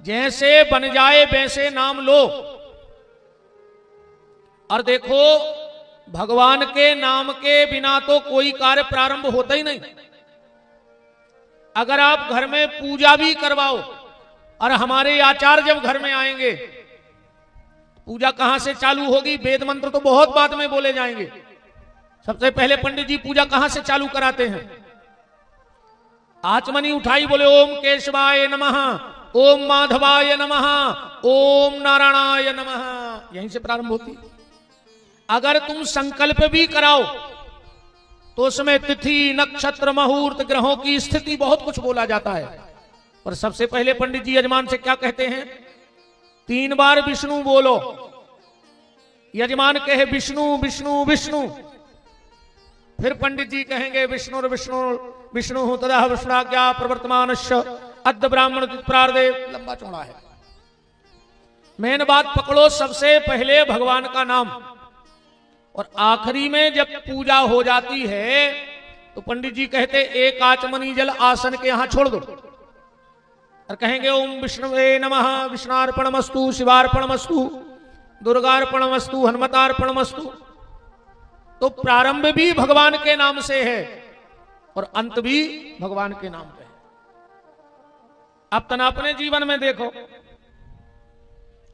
जैसे बन जाए वैसे नाम लो। और देखो, भगवान के नाम के बिना तो कोई कार्य प्रारंभ होता ही नहीं। अगर आप घर में पूजा भी करवाओ, और हमारे आचार्य जब घर में आएंगे, पूजा कहां से चालू होगी? वेद मंत्र तो बहुत बाद में बोले जाएंगे। सबसे पहले पंडित जी पूजा कहां से चालू कराते हैं? आचमनी उठाई, बोले ओम केशवाय नमः, ओम माधवाय नमः, ओम नारायणाय नमः, यहीं से प्रारंभ होती। अगर तुम संकल्प भी कराओ तो उसमें तिथि, नक्षत्र, मुहूर्त, ग्रहों की स्थिति बहुत कुछ बोला जाता है। और सबसे पहले पंडित जी यजमान से क्या कहते हैं? 3 बार विष्णु बोलो। यजमान कहे विष्णु विष्णु विष्णु, फिर पंडित जी कहेंगे विष्णु विष्णु विष्णु तदा विष्णाज्ञा प्रवर्तमानस्य अद्य ब्राह्मण प्रार्दे। लंबा चौड़ा है। मेन बात पकड़ो, सबसे पहले भगवान का नाम, और आखिरी में जब पूजा हो जाती है तो पंडित जी कहते एक आचमनी जल आसन के यहां छोड़ दो, और कहेंगे ओम विष्णुवे नमः, विष्णार्पणमस्तु, शिवार्पणमस्तु, दुर्गार्पणमस्तु, हनुमतार्पणमस्तु। तो प्रारंभ भी भगवान के नाम से है और अंत भी भगवान के नाम पे है। अब तना अपने जीवन में देखो,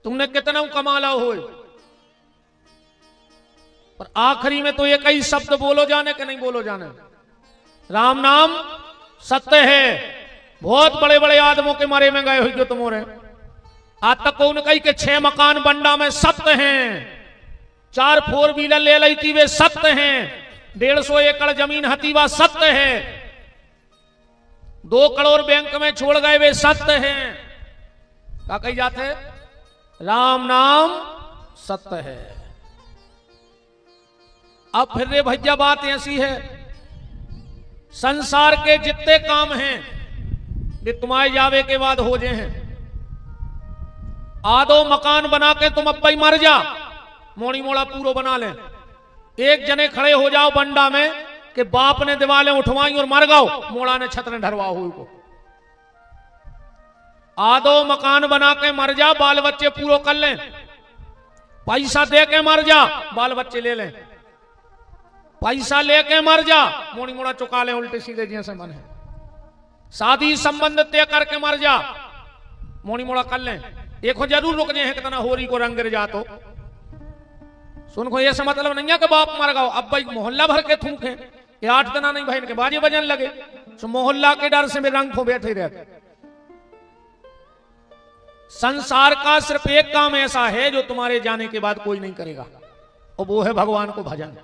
तुमने कितना कमाला हो, और आखिरी में तो ये कई शब्द बोलो जाने के नहीं बोलो जाने। राम नाम सत्य है। बहुत बड़े बड़े आदमों के मारे में गए हुई जो तुम हो रहे, आज तक कौन कही के 6 मकान बंडा में सत्य हैं, 4 4 व्हीलर ले ली थी वे सत्य हैं, 150 एकड़ जमीन हतीवा सत्य है, 2 करोड़ बैंक में छोड़ गए वे सत्य हैं। क्या कही जाते? राम नाम सत्य है। अब फिर रे भैया बात ऐसी है, संसार के जितने काम हैं वे तुम्हारे जावे के बाद हो जाए हैं। आधो मकान बना के तुम अब मर जा, मोड़ी मोड़ा पूरा बना ले। एक जने खड़े हो जाओ बंडा में कि बाप ने दीवारें उठवाई और मर गओ, मोड़ा ने छत ने ढरवा हुई को। आधो मकान बना के मर जा, बाल बच्चे पूरा कर लें, पैसा दे के मर जा, बाल बच्चे ले लें, पैसा लेके मर जा, मोड़ी मोड़ा चुका ले उल्टे सीधे जैसे मन है, शादी संबंध तय करके मर जा, मोड़ी मोड़ा कर लें। देखो जरूर रुक जाए कितना होरी को रंग गिर जा। तो सुन को, ये से मतलब नहीं है कि बाप मर गओ, अब भाई मोहल्ला भर के थूके, ये 8 दिन नहीं भाई के बाजे बजन लगे, तो मोहल्ला के डर से भी रंग को बैठे रहते। संसार का सिर्फ एक काम ऐसा है जो तुम्हारे जाने के बाद कोई नहीं करेगा, और वो है भगवान को भजन।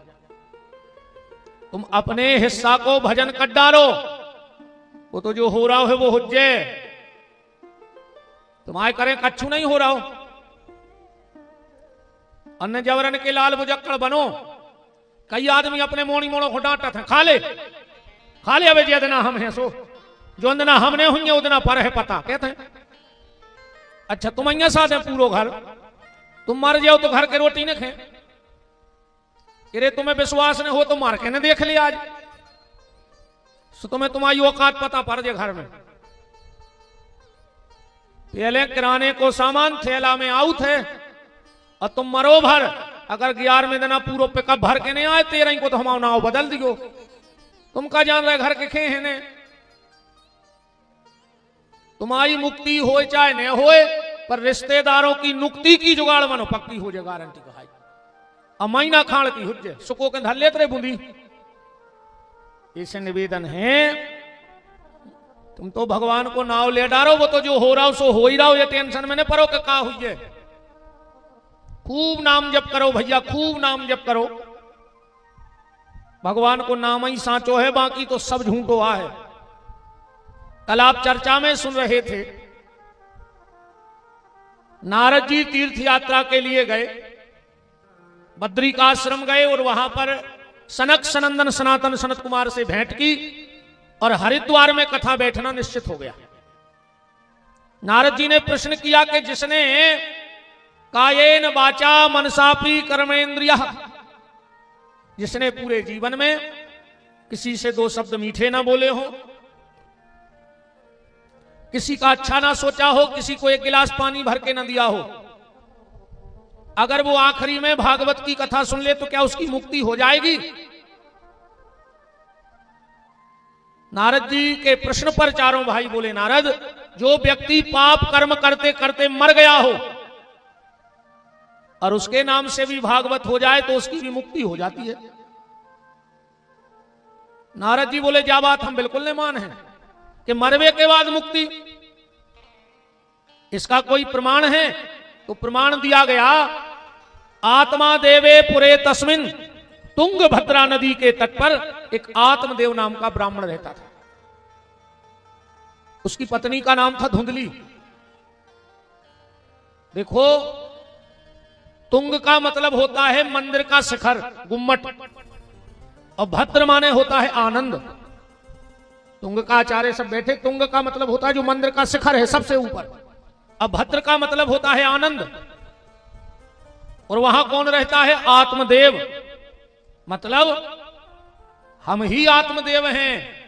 तुम अपने हिस्सा को भजन कर डालो, वो तो जो हो रहा है वो हो जाए। तुम्हारे करें कच्छू नहीं हो रहा हो, अन्य जबरन के लाल बुजक्कड़ बनो। कई आदमी अपने मोड़ी मोड़ों को डांटते हैं, खा ले अबे जितना हम हैं सो, जो अंदना हमने हुई उतना पर है पता, कहते हैं। अच्छा तुम અહીંયા साथ है पूरो घर, तुम मर जाओ तो घर के रोटी न खाए। अरे तुम्हें विश्वास न हो तो मार के न देख लिया आज, सो तुम्हें तुम्हारी औकात पता पड़ जाए घर में। पहले किराने को सामान थैला में आउट है और तुम मरो भर। अगर 11वें दिन पूरा पिकअप भर के नहीं आए 13 को तो हम नाव बदल दियो। तुम का जान रहे घर के खे है ने। तुम्हारी मुक्ति हो चाहे न होए, पर रिश्तेदारों की नुक्ति की जुगाड़ बनो, पक्की हो जाए गारंटी का। महीना खाण की हुज्जे सुको के धर लेते बूंदी। इसे निवेदन है, तुम तो भगवान को नाव ले डारो, वो तो जो हो रहा हो सो हो ही रहा हो, ये टेंशन में न पड़ो कि का हुई। खूब नाम जप करो भैया, खूब नाम जप करो। भगवान को नाम ही साचो है, बाकी तो सब झूठो है। कल आप चर्चा में सुन रहे थे, नारद जी तीर्थ यात्रा के लिए गए, बद्री का आश्रम गए और वहां पर सनक सनंदन सनातन सनत कुमार से भेंट की और हरिद्वार में कथा बैठना निश्चित हो गया। नारद जी ने प्रश्न किया कि जिसने कायेन वाचा मनसापि कर्मेंद्रिय, जिसने पूरे जीवन में किसी से 2 शब्द मीठे ना बोले हो, किसी का अच्छा ना सोचा हो, किसी को एक गिलास पानी भर के ना दिया हो, अगर वो आखिरी में भागवत की कथा सुन ले तो क्या उसकी मुक्ति हो जाएगी? नारद जी के प्रश्न पर चारों भाई बोले, नारद, जो व्यक्ति पाप कर्म करते करते मर गया हो और उसके नाम से भी भागवत हो जाए तो उसकी भी मुक्ति हो जाती है। नारद जी बोले, क्या बात, हम बिल्कुल नहीं मान है कि मरवे के बाद मुक्ति, इसका कोई प्रमाण है? तो प्रमाण दिया गया, आत्मा देवे पुरे तस्मिन, तुंगभद्रा नदी के तट पर एक आत्मदेव नाम का ब्राह्मण रहता था। उसकी पत्नी का नाम था धुंधली। देखो, तुंग का मतलब होता है मंदिर का शिखर, गुम्मट, और भद्र माने होता है आनंद। तुंग का आचार्य सब बैठे, तुंग का मतलब होता है जो मंदिर का शिखर है सबसे ऊपर, अब भद्र का मतलब होता है आनंद। और वहां कौन रहता है? आत्मदेव। मतलब हम ही आत्मदेव हैं,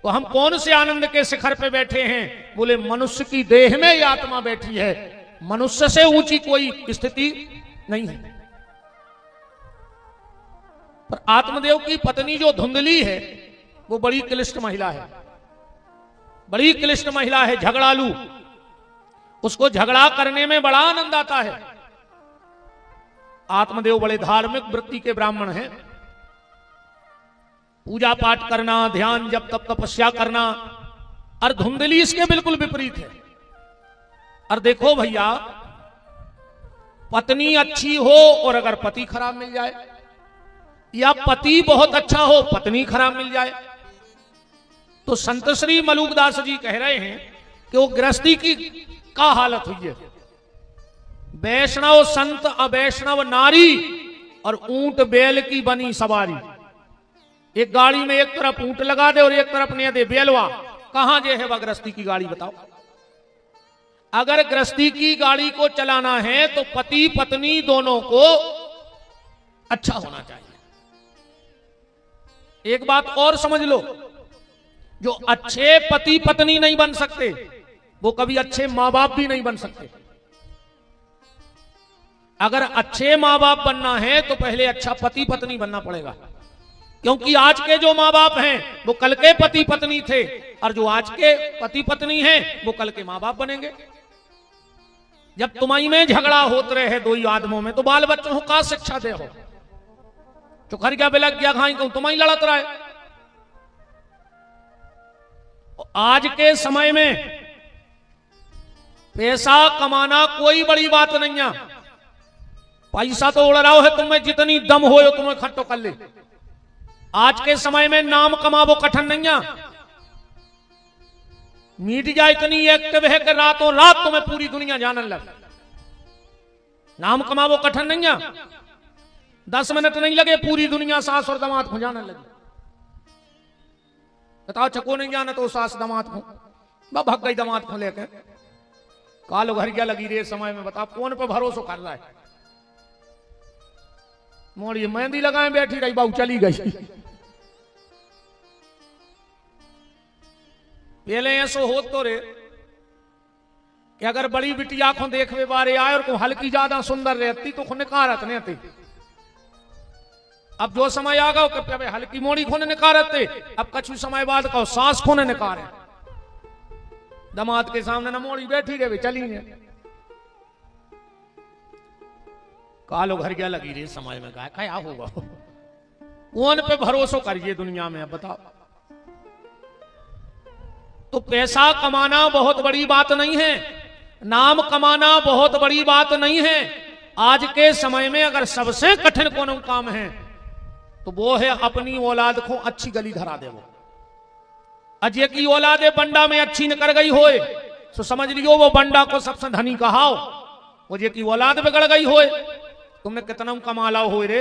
तो हम कौन से आनंद के शिखर पे बैठे हैं? बोले, मनुष्य की देह में ये आत्मा बैठी है, मनुष्य से ऊंची कोई स्थिति नहीं है। पर आत्मदेव की पत्नी जो धुंधली है वो बड़ी क्लिष्ट महिला है, बड़ी क्लिष्ट महिला है, झगड़ालू। उसको झगड़ा करने में बड़ा आनंद आता है। आत्मदेव बड़े धार्मिक वृत्ति के ब्राह्मण हैं, पूजा पाठ करना, ध्यान जब तब तपस्या करना, और धुंधली इसके बिल्कुल विपरीत है। और देखो भैया, पत्नी अच्छी हो और अगर पति खराब मिल जाए, या पति बहुत अच्छा हो पत्नी खराब मिल जाए, तो संत श्री मलुकदास जी कह रहे हैं कि वो गृहस्थी की का हालत हुई है। वैष्णव संत अवैष्णव नारी और ऊंट बैल की बनी सवारी। एक गाड़ी में एक तरफ ऊंट लगा दे और एक तरफ ने दे बैलवा, कहां जे है वह गृहस्थी की गाड़ी? बताओ। अगर गृहस्थी की गाड़ी को चलाना है तो पति पत्नी दोनों को अच्छा होना चाहिए। एक बात और समझ लो, जो अच्छे पति पत्नी नहीं बन सकते वो कभी अच्छे मां बाप भी नहीं बन सकते। अगर अच्छे मां बाप बनना है तो पहले अच्छा पति पत्नी बनना पड़ेगा, क्योंकि आज के जो मां बाप हैं वो कल के पति पत्नी थे, और जो आज के पति पत्नी हैं वो कल के मां बाप बनेंगे। जब तुम्हारी में झगड़ा होते रहे दो ही आदमों में, तो बाल बच्चों को का शिक्षा दे हो? चुखर क्या बिलक गया खाई कहूं तुम्हारी लड़त रहे। आज के समय में पैसा कमाना कोई बड़ी बात नहीं है। पैसा तो उड़ रहा है, तुम्हें जितनी दम हो तुम्हें इकट्ठो कर ले। आज के समय में नाम कमावो कठिन नहीं है। मीडिया इतनी एक्टिव है कि रातों रात तुम्हें पूरी दुनिया जानने लगे। नाम कमावो कठिन नहीं है, 10 मिनट नहीं लगे पूरी दुनिया सास और दामाद को जानने लगे। बताओ, चको नहीं जाना तो सास दामाद को भाग गई, दामाद को लेकर कालो घर क्या लगी रे समय में। बताओ कौन पे भरोसा कर रहा है? मोड़ी मेहंदी लगाए बैठी रही, बाबू चली गई। पहले ऐसो हो तो रे कि अगर बड़ी बिटी आंखों देखवे बारे आए और को हल्की ज्यादा सुंदर रहती तो निकारत नहीं थी। अब जो समय आ गया कि हल्की मोड़ी खोने निकारते, अब कछु समय बाद कहो सास खोने निकारे। दामाद के सामने न मोड़ी बैठी रहे चली ने कालो घर क्या लगी रे समय में गाय क्या होगा? कौन पे भरोसा करिए दुनिया में? अब बताओ। तो पैसा कमाना बहुत बड़ी बात नहीं है, नाम कमाना बहुत बड़ी बात नहीं है। आज के समय में अगर सबसे कठिन कौन काम है तो वो है अपनी औलाद को अच्छी गली धरा दे। वो अजय की औलादे बंडा में अच्छी निकल गई होए तो समझ लियो वो बंडा को सबसे धनी कहाओ। वो जे की औलाद बिगड़ गई होए, तुमने कितना कमाला हो रे,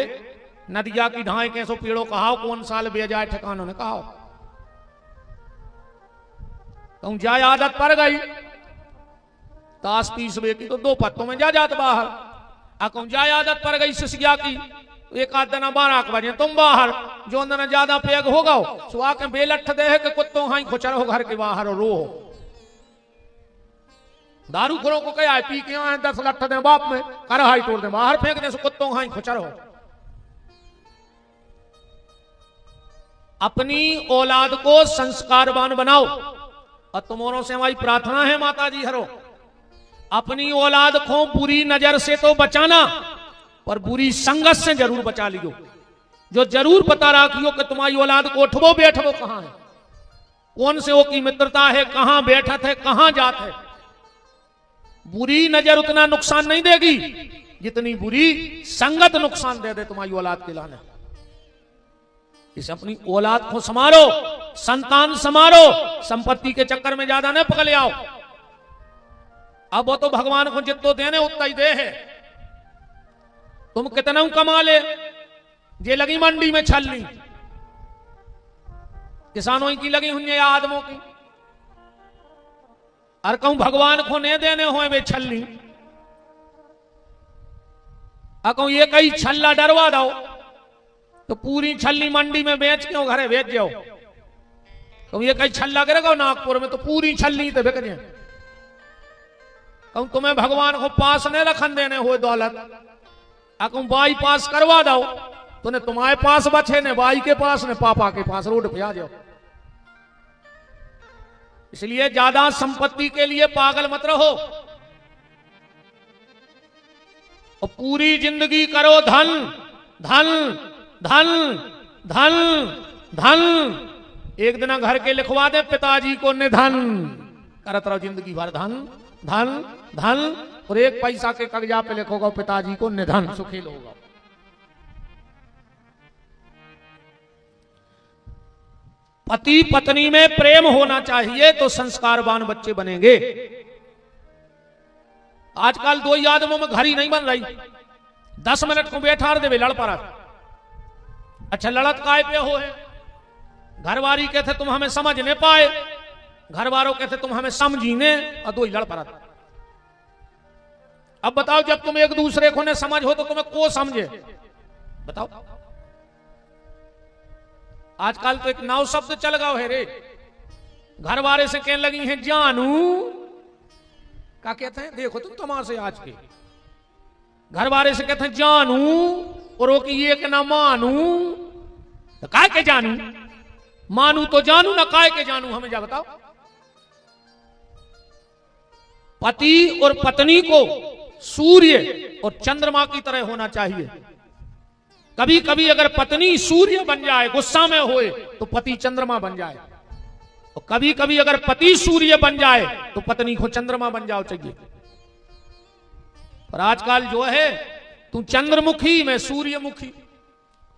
नदिया की ढाई कैसो पेड़ों कहाओ, कौन साल बे जाए ठिकानों ने कहाओ। तुम जाए आदत पड़ गई ताश पीस बे की तो 2 पत्तों में जा जात बाहर। अकुम जाए आदत पड़ गई सिसिया की, एक आध दिन 12 बजे तुम बाहर, जो दिन ज्यादा पेग होगा सुहा के बेलठ दे है कि कुत्तों हाई खुचर हो घर के बाहर और रो। दारू खोरों को क्या है, पी के आए 10 लट्ठ दे बाप में, करहाई तोड़ दे, बाहर फेंक दे, सो कुत्तों खाई खुचर हो। अपनी औलाद को संस्कारवान बनाओ। और तुम्हारों से हमारी प्रार्थना है माता जी हरो, अपनी औलाद को बुरी नजर से तो बचाना, पर बुरी संगत से जरूर बचा लियो। जो जरूर पता रखियो कि तुम्हारी औलाद को उठवो बैठवो कहां है, कौन से वो की मित्रता है, कहां बैठत है, कहां जात है। बुरी नजर उतना नुकसान नहीं देगी जितनी बुरी संगत नुकसान दे दे तुम्हारी औलाद के लाने। इसे अपनी औलाद को संभालो, संतान संभालो, संपत्ति के चक्कर में ज्यादा न पकड़ आओ। अब वो तो भगवान को जितना देने उतना ही दे है। तुम कितना कमा ले, जे लगी मंडी में छलनी, किसानों की लगी हुई है, आदमों की, और कहूं भगवान को नहीं देने हुए वे छलनी, और कहूं ये कई छल्ला डरवा दो तो पूरी छल्ली मंडी में बेच के घरे बेच जाओ। कहूं ये कई छल्ला गिरेगा नागपुर में तो पूरी छल्ली तो बिक जाए। कहूं तुम्हें भगवान को पास नहीं रखन देने हुए दौलत, कहूं बाई पास करवा दो तो ने तुम्हारे पास बचे ने बाई के पास ने पापा के पास, रोड पे आ जाओ। इसलिए ज्यादा संपत्ति के लिए पागल मत रहो, और पूरी जिंदगी करो धन धन धन धन धन। एक दिन घर के लिखवा दे पिताजी को निधन, करत रहो जिंदगी भर धन धन धन, और एक पैसा के कागजा पे लिखोगा पिताजी को निधन, सुखी होगा। पति पत्नी में प्रेम होना चाहिए तो संस्कारवान बच्चे बनेंगे। आजकल दो आदमों में घर ही नहीं बन रही, 10 मिनट को बैठा दे लड़ पड़ा। अच्छा लड़त काय पे हो है, घरवारी कहते तुम हमें समझ नहीं पाए, घर वालों कहते तुम हमें समझी ने, और दो ही लड़ पड़ा। अब बताओ जब तुम एक दूसरे को ने समझ हो तो तुम्हें को समझे, बताओ। आजकल तो एक नाव शब्द चल गया है रे, घर वाले से कहने लगी हैं जानू, क्या कहते हैं देखो तुम तमाशे आज के, घर वाले से कहते हैं जानू, और वो की ये के ना मानू, तो काय के जानू, मानू तो जानू ना काय के जानू, हमें जा बताओ। पति और पत्नी को सूर्य और चंद्रमा की तरह होना चाहिए। कभी कभी अगर पत्नी सूर्य बन जाए, गुस्सा में होए, तो पति चंद्रमा बन जाए, और कभी कभी अगर पति सूर्य बन जाए तो पत्नी को चंद्रमा बन जाओ चाहिए। पर आजकल जो है तू चंद्रमुखी मैं सूर्यमुखी,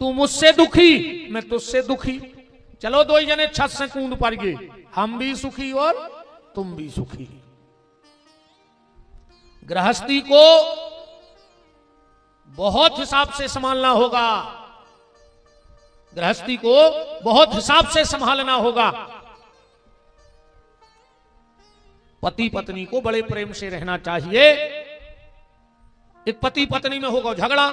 तू मुझसे दुखी मैं तुझसे दुखी, चलो दो ही जने छत से कूद पड़ गए, हम भी सुखी और तुम भी सुखी। गृहस्थी को बहुत हिसाब से संभालना होगा, गृहस्थी को बहुत हिसाब से संभालना होगा। पति पत्नी को बड़े प्रेम से रहना चाहिए। एक पति पत्नी में होगा झगड़ा,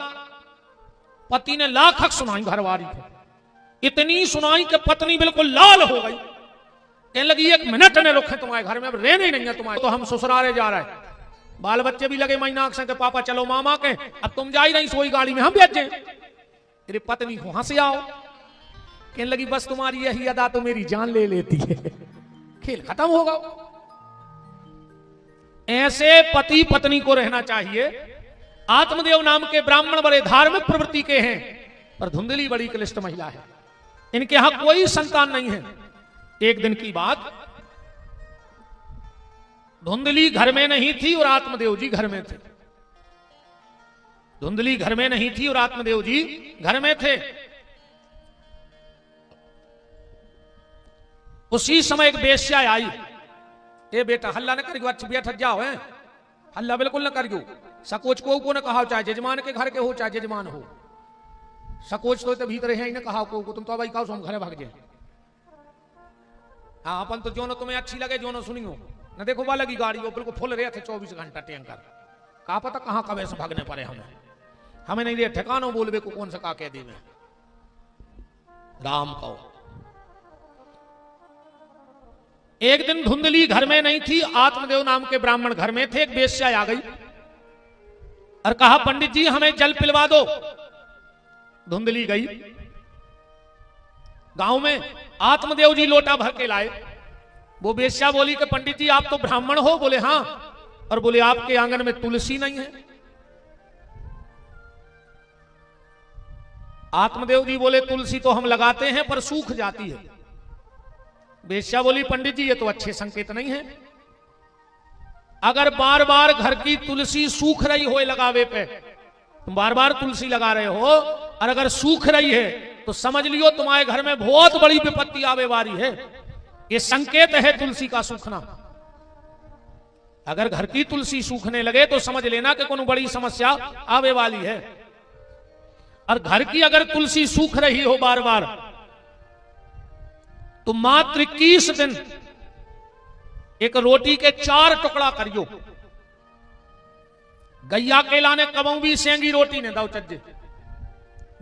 पति ने लाख हक सुनाई घरवारी को, इतनी सुनाई कि पत्नी बिल्कुल लाल हो गई, कहने लगी 1 मिनट ने रुके तुम्हारे घर में, अब रहने ही नहीं है तुम्हारे, तो हम ससुराले जा रहे हैं। बाल बच्चे भी लगे महीना से पापा चलो मामा के, अब तुम जा ही नहीं सोई गाड़ी में, हम बैठ जाए। तेरी पत्नी को हंसी आओ, कहने लगी बस तुम्हारी यही अदा तो मेरी जान ले लेती है, खेल खत्म होगा। ऐसे पति पत्नी को रहना चाहिए। आत्मदेव नाम के ब्राह्मण बड़े धार्मिक प्रवृत्ति के हैं, पर धुंधली बड़ी क्लिष्ट महिला है, इनके यहां कोई संतान नहीं है। एक दिन की बात, धुंधली घर में नहीं थी और आत्मदेव जी घर में थे। धुंधली घर में नहीं थी और आत्मदेव जी घर में थे। उसी समय एक बेश्या आई, ए बेटा हल्ला न करियो, अच्छा बैठ जाओ, है हल्ला बिल्कुल न करियो, सकोच को न कहा, चाहे जजमान के घर के हो चाहे जजमान हो, सकोच तो भीतर है ही न कहा को, तुम तो भाई कहो हम घरे भाग जाए। हाँ अपन तो जो न तुम्हें अच्छी लगे जो न सुनियो न, देखो वाला की गाड़ी वो बिल्कुल फुल रहे थे 24 घंटा टैंकर, कहा पता कहां कब से भागने पड़े हमें नहीं रहे ठिकानो बोलबे को कौन सा का कह दी में राम कहो। एक दिन धुंधली घर में नहीं थी, आत्मदेव नाम के ब्राह्मण घर में थे। एक वेश्या आ गई और कहा पंडित जी हमें जल पिलवा दो। धुंधली गई गांव में, आत्मदेव जी लोटा भर के लाए। वो वेश्या बोली कि पंडित जी आप तो ब्राह्मण हो? बोले हाँ। और बोले आपके आंगन में तुलसी नहीं है? आत्मदेव जी बोले तुलसी तो हम लगाते हैं पर सूख जाती है। वेश्या बोली पंडित जी ये तो अच्छे संकेत नहीं है। अगर बार बार घर की तुलसी सूख रही हो लगावे पे, तुम बार बार तुलसी लगा रहे हो और अगर सूख रही है तो समझ लियो तुम्हारे घर में बहुत बड़ी विपत्ति आवे वाली है। ये संकेत है तुलसी का सूखना। अगर घर की तुलसी सूखने लगे तो समझ लेना कि कोई बड़ी समस्या आवे वाली है। और घर की अगर तुलसी सूख रही हो बार बार तो मात्र 21 दिन एक रोटी के 4 टुकड़ा करियो। गैया के लाने कबू भी सेंगी रोटी ने दाऊ चज्जे।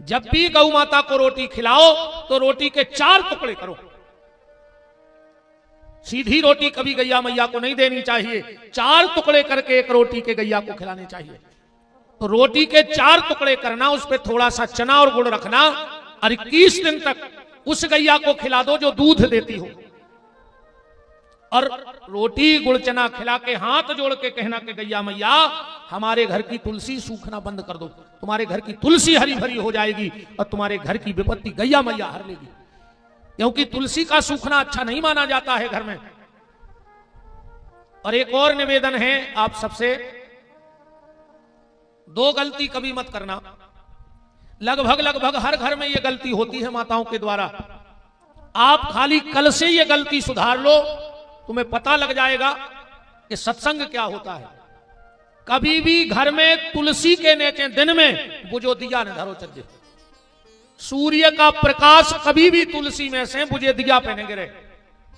जब भी गौ माता को रोटी खिलाओ तो रोटी के 4 टुकड़े करो। सीधी रोटी कभी गैया मैया को नहीं देनी चाहिए, 4 टुकड़े करके एक रोटी के गैया को खिलाने चाहिए। तो रोटी के 4 टुकड़े करना, उस पर थोड़ा सा चना और गुड़ रखना और 21 दिन तक उस गैया को खिला दो जो दूध देती हो। और रोटी गुड़ चना खिला के हाथ जोड़ के कहना कि गैया मैया हमारे घर की तुलसी सूखना बंद कर दो, तुम्हारे घर की तुलसी हरी भरी हो जाएगी और तुम्हारे घर की विपत्ति गैया मैया हर लेगी। क्योंकि तुलसी का सूखना अच्छा नहीं माना जाता है घर में। और एक और निवेदन है आप सबसे, 2 गलती कभी मत करना। लगभग हर घर में यह गलती होती है माताओं के द्वारा। आप खाली कल से ये गलती सुधार लो, तुम्हें पता लग जाएगा कि सत्संग क्या होता है। कभी भी घर में तुलसी के नीचे दिन में बुझो दिया न धरो चज्जे। सूर्य का प्रकाश कभी भी तुलसी में से बुझे दिया पे नहीं गिरे,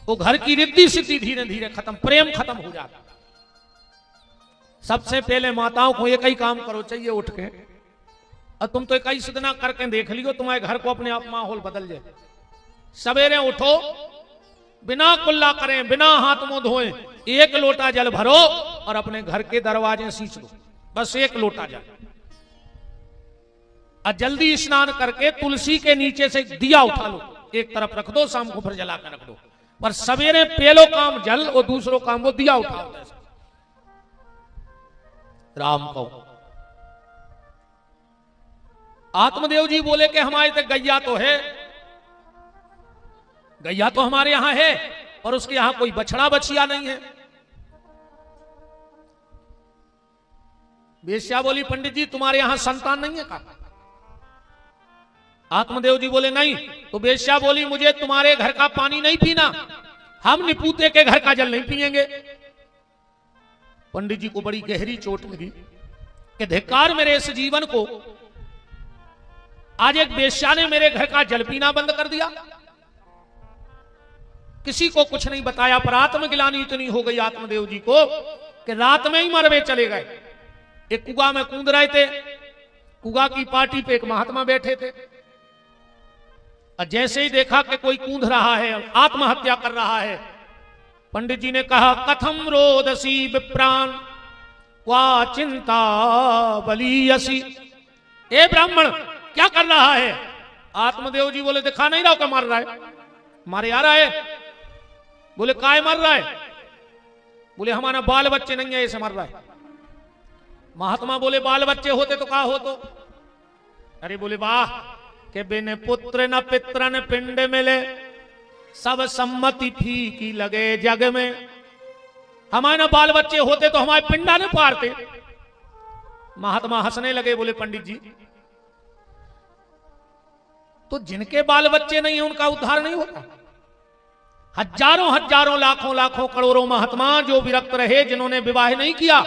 वो घर की रिद्धि सिद्धि धीरे धीरे खत्म, प्रेम खत्म हो जाता। सबसे पहले माताओं को एक ही काम करो चाहिए उठ के, और तुम तो एक ही सिद्धना करके देख लियो तुम्हारे घर को अपने आप माहौल बदल जाए। सवेरे उठो, बिना कुल्ला करें, बिना हाथ मुंह धोए, 1 लोटा जल भरो और अपने घर के दरवाजे सींच दो। बस 1 लोटा जल, और जल्दी स्नान करके तुलसी के नीचे से दिया उठा लो, एक तरफ रख दो, शाम को फिर जला कर रख दो। पर सवेरे पहलो काम जल और दूसरो काम वो दिया उठाओ। राम को आत्मदेव जी बोले कि हमारे तक गैया तो है, गैया तो हमारे यहां है, और उसके यहां कोई बछड़ा बछिया नहीं है। वेश्या बोली पंडित जी तुम्हारे यहां संतान नहीं है का? आत्मदेव जी बोले नहीं। तो वेश्या बोली मुझे तुम्हारे घर का पानी नहीं पीना, हम निपूते के घर का जल नहीं पिएंगे। पंडित जी को बड़ी गहरी चोट लगी कि धिक्कार मेरे इस जीवन को, आज एक वेश्या ने मेरे घर का जल पीना बंद कर दिया। किसी को कुछ नहीं बताया, पर आत्मगिलानी इतनी हो गई आत्मदेव जी को कि रात में ही मरवे चले गए। एक कुआ में कूद रहे थे, कुआ की पार्टी पे एक महात्मा बैठे थे, और जैसे ही देखा कि कोई कूद रहा है, आत्महत्या कर रहा है, पंडित जी ने कहा कथम रोदसी विप्राण वा चिंता बलीयसी। ए ब्राह्मण क्या कर रहा है? आत्मदेव जी बोले दिखा नहीं रहा क्या मार रहा है? मारे आ रहा है। बोले काय मर रहा है? बोले हमारा बाल बच्चे नहीं है ऐसे मर रहा है। महात्मा बोले बाल बच्चे होते तो कहा हो तो? अरे बोले वाह के बिन पुत्र न पित्र न पिंड मिले, सब सम्मति फीकी लगे जग में। हमारे ना बाल बच्चे होते तो हमारे पिंडा ने पारते। महात्मा हंसने लगे, बोले पंडित जी तो जिनके बाल बच्चे नहीं है उनका उद्धार नहीं होता। हजारों हजारों लाखों लाखों करोड़ों महात्मा जो विरक्त रहे, जिन्होंने विवाह नहीं किया,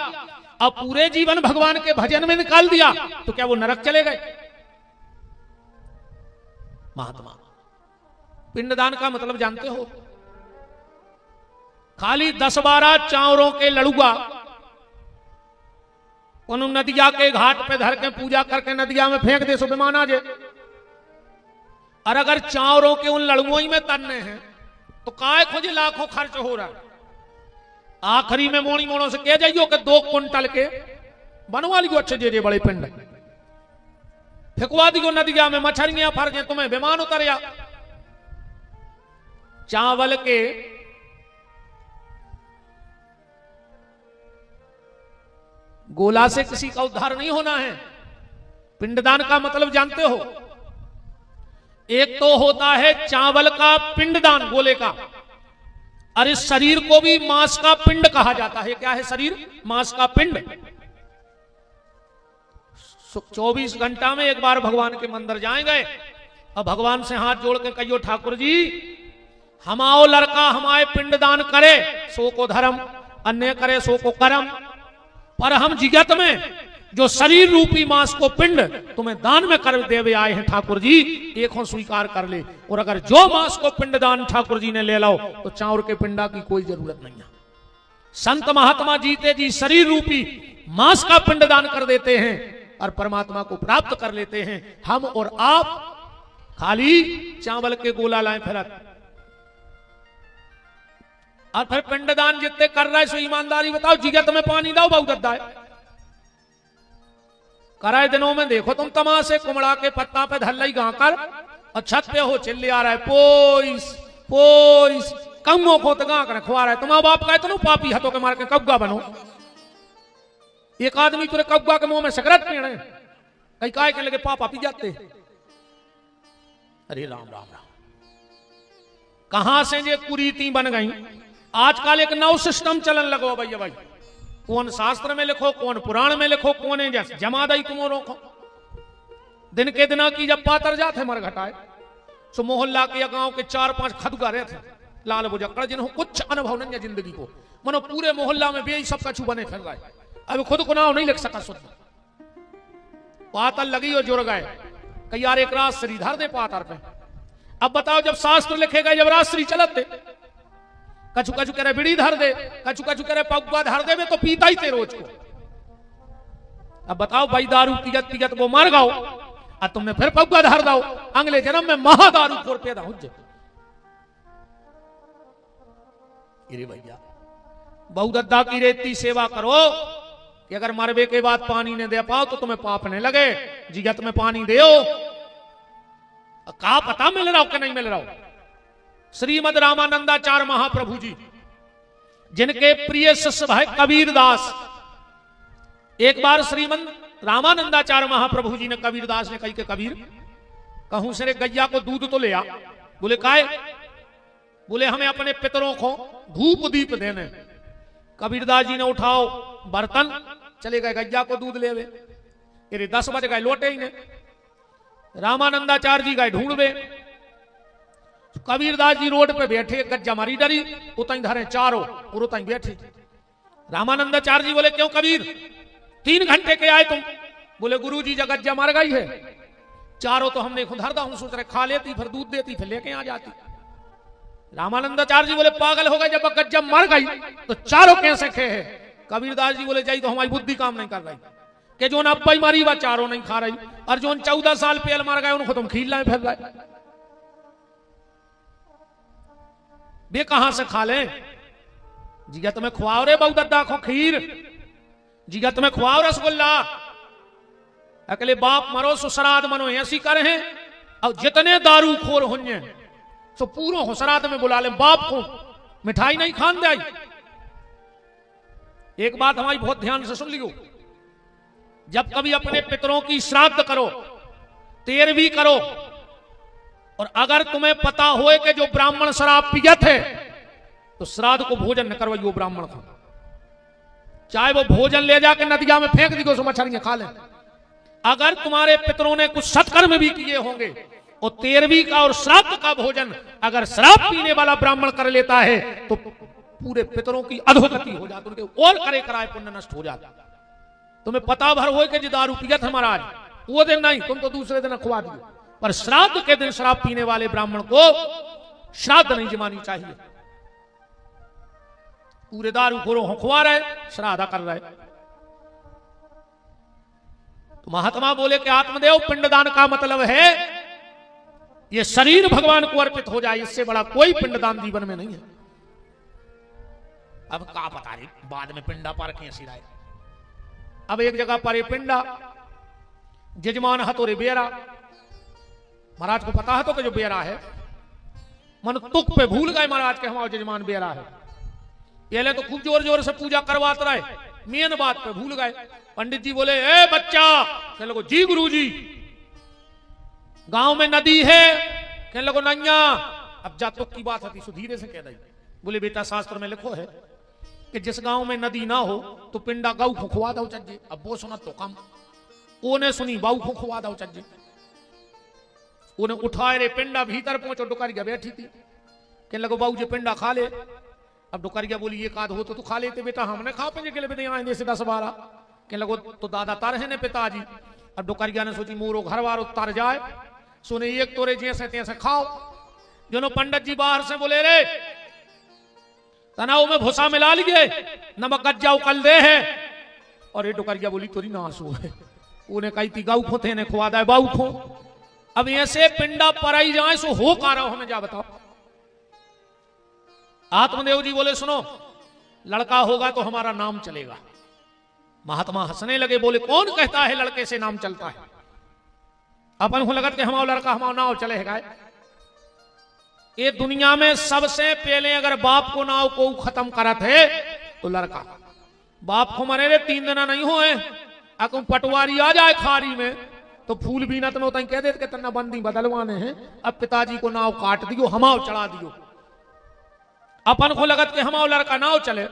अब पूरे जीवन भगवान के भजन में निकाल दिया, तो क्या वो नरक चले गए? महात्मा पिंडदान का मतलब जानते हो? खाली 10-12 चावरों के लड़ुआ उन नदिया के घाट पे धर के पूजा करके नदिया में फेंक दे, सो विमान आ जाए। और अगर चावरों के उन लड़ुओं ही में तरने हैं तो काय खोजे लाखों खर्च हो रहा है। आखिरी में मोणी मोणों से कह जाइयो कि 2 क्विंटल के बनवा लियो अच्छे जे बड़े पिंड, फेंकवा दियो नदिया में, मछलियां फर जाए, तुम्हें विमान उतरिया। चावल के गोला से किसी का उद्धार नहीं होना है। पिंडदान का मतलब जानते हो, एक तो होता है चावल का पिंडदान गोले का, और इस शरीर को भी मांस का पिंड कहा जाता है। क्या है शरीर? मांस का पिंड। 24 घंटा में एक बार भगवान के मंदिर जाएंगे और भगवान से हाथ जोड़ के कहियो ठाकुर जी हमाओ लड़का हमारे पिंडदान करे सो को धर्म, अन्य करे सो को कर्म, पर हम जिगत में जो शरीर रूपी मांस को पिंड तुम्हें दान में कर देवे आए हैं ठाकुर जी, एक हो स्वीकार कर ले। और अगर जो मांस को पिंडदान ठाकुर जी ने ले लो तो चाउर के पिंडा की कोई जरूरत नहीं है। संत महात्मा जीते जी शरीर रूपी मांस का पिंडदान कर देते हैं और परमात्मा को प्राप्त कर लेते हैं। हम और आप खाली चावल के गोला लाए फिरत, और फिर पिंडदान जितने कर रहा है सो ईमानदारी बताओ, जिगत में पानी दाओ बहुत दद्दा है। कराए दिनों में देखो तुम तमाशे, कुमड़ा के पत्ता पे धल्लाई गाकर और छत पे हो चिल्ले आ रहा है पोइस पोइस, कमों को तो गांक रखवा रहा है। तुम्हारा बाप का इतना पापी हथों के मार के कब्गा बनो। एक आदमी तुरे कब्गा के मुंह में सिगरेट पीने कई काय के लगे पापा पी जाते। अरे राम राम राम, कहां से ये कुरीति बन गई। आजकल एक नव सिस्टम चलन लगो भैया भाई, कौन शास्त्र में लिखो, कौन पुराण में लिखो, कौन जमा दई तुम रोको। दिन के दिना की जब पातर जाते मर घटाए सो मोहल्ला के या गांव के 4-5 खदगा रहे थे लाल बुजक्कड़, जिन्हों कुछ अनुभव नहीं है जिंदगी को, मनो पूरे मोहल्ला में बेई सब कछु बने फिर गए। अब खुद को नाव नहीं लिख सका शुद्ध, पातर लगी और जुड़ गए कई यार एक राजश्री धर दे पातर पे। अब बताओ जब शास्त्र लिखे गए, जब राजश्री चलते कछु कछु करे बिड़ी धर दे, कछु कछु करे पगुआ धर दे, में तो पीता ही थे रोज को। अब बताओ भाई दारू पियत पियत वो मर गओ और तुमने फिर पगुआ धर दो, अगले जन्म में महादारू खोर पैदा हो जाए। भैया बहुदद्दा की रेती सेवा करो कि अगर मरबे के बाद पानी ने दे पाओ तो तुम्हें पाप ने लगे। जिगत में पानी दे का पता मिल रहा हो कि नहीं मिल रहा हो। श्रीमद रामानंदाचार्य महाप्रभु जी जिनके प्रिय शिष्य भाई कबीर दास, एक बार श्रीमद रामानंदाचार्य महाप्रभु जी ने कबीर दास ने कही के कबीर कहूं से गैया को दूध तो ले आ। बोले काय? बोले हमें अपने पितरों को धूप दीप देने। कबीरदास जी ने उठाओ बर्तन, चले गए गैया को दूध ले। अरे 10 बज गए, लौटे ही ने। रामानंदाचार्य जी गए ढूंढवे। कबीरदास जी रोड पे बैठे, गज्जा मारी डरी, उतई धरे चारों और उतई बैठे। रामानंदाचार्य जी बोले क्यों कबीर 3 घंटे के आए तुम? बोले गुरु जी जब गज्जा मर गई है, चारों तो हमने खुद हरदा हूं, सोच रहे खा लेती फिर दूध देती फिर लेके आ जाती। रामानंदाचार्य जी बोले पागल हो गए, जब गज्जा मर गई तो चारों कैसे खे है? कबीरदास जी बोले जाई तो हमारी बुद्धि काम नहीं कर रही कि जो अब्बाई मारी वह चारों नहीं खा रही, और जो 14 साल पहले मर गए उनको तुम खील लाए फिर रहे। वे कहां से खा ले? जिगत में खुआओ रे बहुदद्दा को खीर, जिगत में खुआओ रसगुल्ला। अकेले बाप मरो सुसराद मनो ऐसी करे हैं, और जितने दारू खोर होंगे तो पूरा हुसरात में बुला ले बाप को, मिठाई नहीं खान दे। एक बात हमारी बहुत ध्यान से सुन लियो, जब कभी अपने पितरों की श्राद्ध करो, 13वीं करो, और अगर तुम्हें पता होए कि जो ब्राह्मण शराब पियत है तो श्राद्ध को भोजन न करवाइयो ब्राह्मण को, चाहे वो भोजन ले जाके नदिया में फेंक दियो सो मछलियां खा ले। अगर तुम्हारे पितरों ने कुछ सत्कर्म भी किए होंगे और 13वीं का और श्राद्ध का भोजन अगर शराब पीने वाला ब्राह्मण कर लेता है तो पूरे पितरों की अधोगति हो जाती, उनके और करे कराए पुण्य नष्ट हो जाता। तुम्हें पता भर हो कि दारू पियत है महाराज, वो दिन नहीं, तुम तो दूसरे दिन खुआ दियो, पर श्राद्ध के दिन शराब पीने वाले ब्राह्मण को श्राद्ध नहीं जमानी चाहिए। पूरे दारू खोरों खुआ रहे, श्राद्ध कर रहे। तो महात्मा बोले कि आत्मदेव पिंडदान का मतलब है ये शरीर भगवान को अर्पित हो जाए, इससे बड़ा कोई पिंडदान जीवन में नहीं है। अब का पता नहीं बाद में पिंडा पर कैसी राय। अब एक जगह पर ये पिंडा जजमान हतोरे बेरा, महाराज को पता है तो कि जो बेरा है मन तुक पे भूल गए महाराज के हमारा जजमान बेरा है। पहले तो खूब जोर जोर से पूजा करवाते रहे, मेन बात पे भूल गए। पंडित जी बोले ए बच्चा, कहने लगो जी गुरुजी। गांव में नदी है, कहने लगो नैया। अब जा तुक की बात होती सुधीरे से कह दी। बोले बेटा शास्त्र में लिखो है कि जिस गांव में नदी ना हो तो पिंडा गऊ को खुआ दो चज्जे। अब वो सुना तो कम, ओने सुनी बाऊ को खुआ दो चज्जे। उन्हें उठाए रे पिंडा भीतर पहुंचो, डुकरिया बैठी थी। कहने लगो बाऊ जी पिंडा खा ले। अब डुकरिया बोली ये काद हो तो तू खा लेते बेटा, हमने खा पे के लिए आएंगे से 10-12। कहने लगो तो दादा तार है ने पिताजी। अब डुकरिया ने सोची मोरो घर वार उतार जाए, सुने एक तोरे जैसे तैसे खाओ। जो पंडित जी बाहर से बोले रे तनाव में भूसा मिला लिए, नमक गज्जा उकल दे है। और ये डुकरिया बोली तोरी नासू है। उन्हें कही थी गाऊ खोते ने खुआ दे बाऊ खो। अब ऐसे पिंडा पराई जाए सो हो का रहा हमें जा बताओ। आत्मदेव जी बोले सुनो लड़का होगा तो हमारा नाम चलेगा। महात्मा हंसने लगे, बोले कौन कहता है लड़के से नाम चलता है? अपन को लगत के हमारा लड़का हमारा नाव चलेगा। ये दुनिया में सबसे पहले अगर बाप को नाव को खत्म करत है तो लड़का। बाप को मरे रे 3 दिन नहीं हुए, अकुम पटवारी आ जाए खारी में तो फूल भी न तो कह देते तना बंदी बदलवाने हैं। अब पिताजी को नाव काट दियो, हमाव चढ़ा दियो। अपन को लगत के हमारा लड़का नाव चले,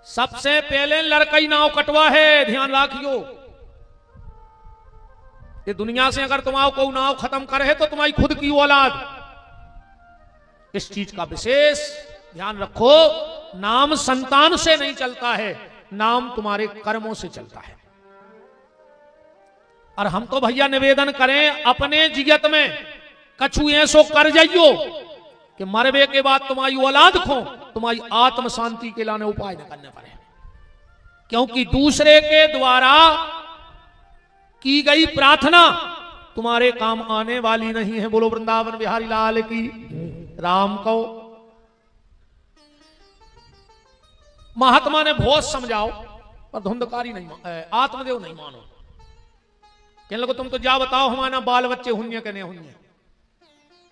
सबसे पहले लड़का ही नाव कटवा है, ध्यान रखियो। ये दुनिया से अगर तुम को नाव खत्म करे है तो तुम्हारी खुद की औलाद। इस चीज का विशेष ध्यान रखो, नाम संतान से नहीं चलता है, नाम तुम्हारे कर्मों से चलता है। और हम तो भैया निवेदन करें अपने जियत में कछु ऐसो कर जाइयो कि मरवे के बाद तुम्हारी औलाद खो, तुम्हारी आत्म शांति के लाने उपाय न करने पड़े। क्योंकि दूसरे के द्वारा की गई प्रार्थना तुम्हारे काम आने वाली नहीं है। बोलो वृंदावन बिहारी लाल की राम को। महात्मा ने बहुत समझाओ पर धुंधकारी नहीं, आत्मदेव नहीं मानो। कहने लगो तुम तो जा बताओ हमारा बाल बच्चे हुन्य के नहीं हुन्य।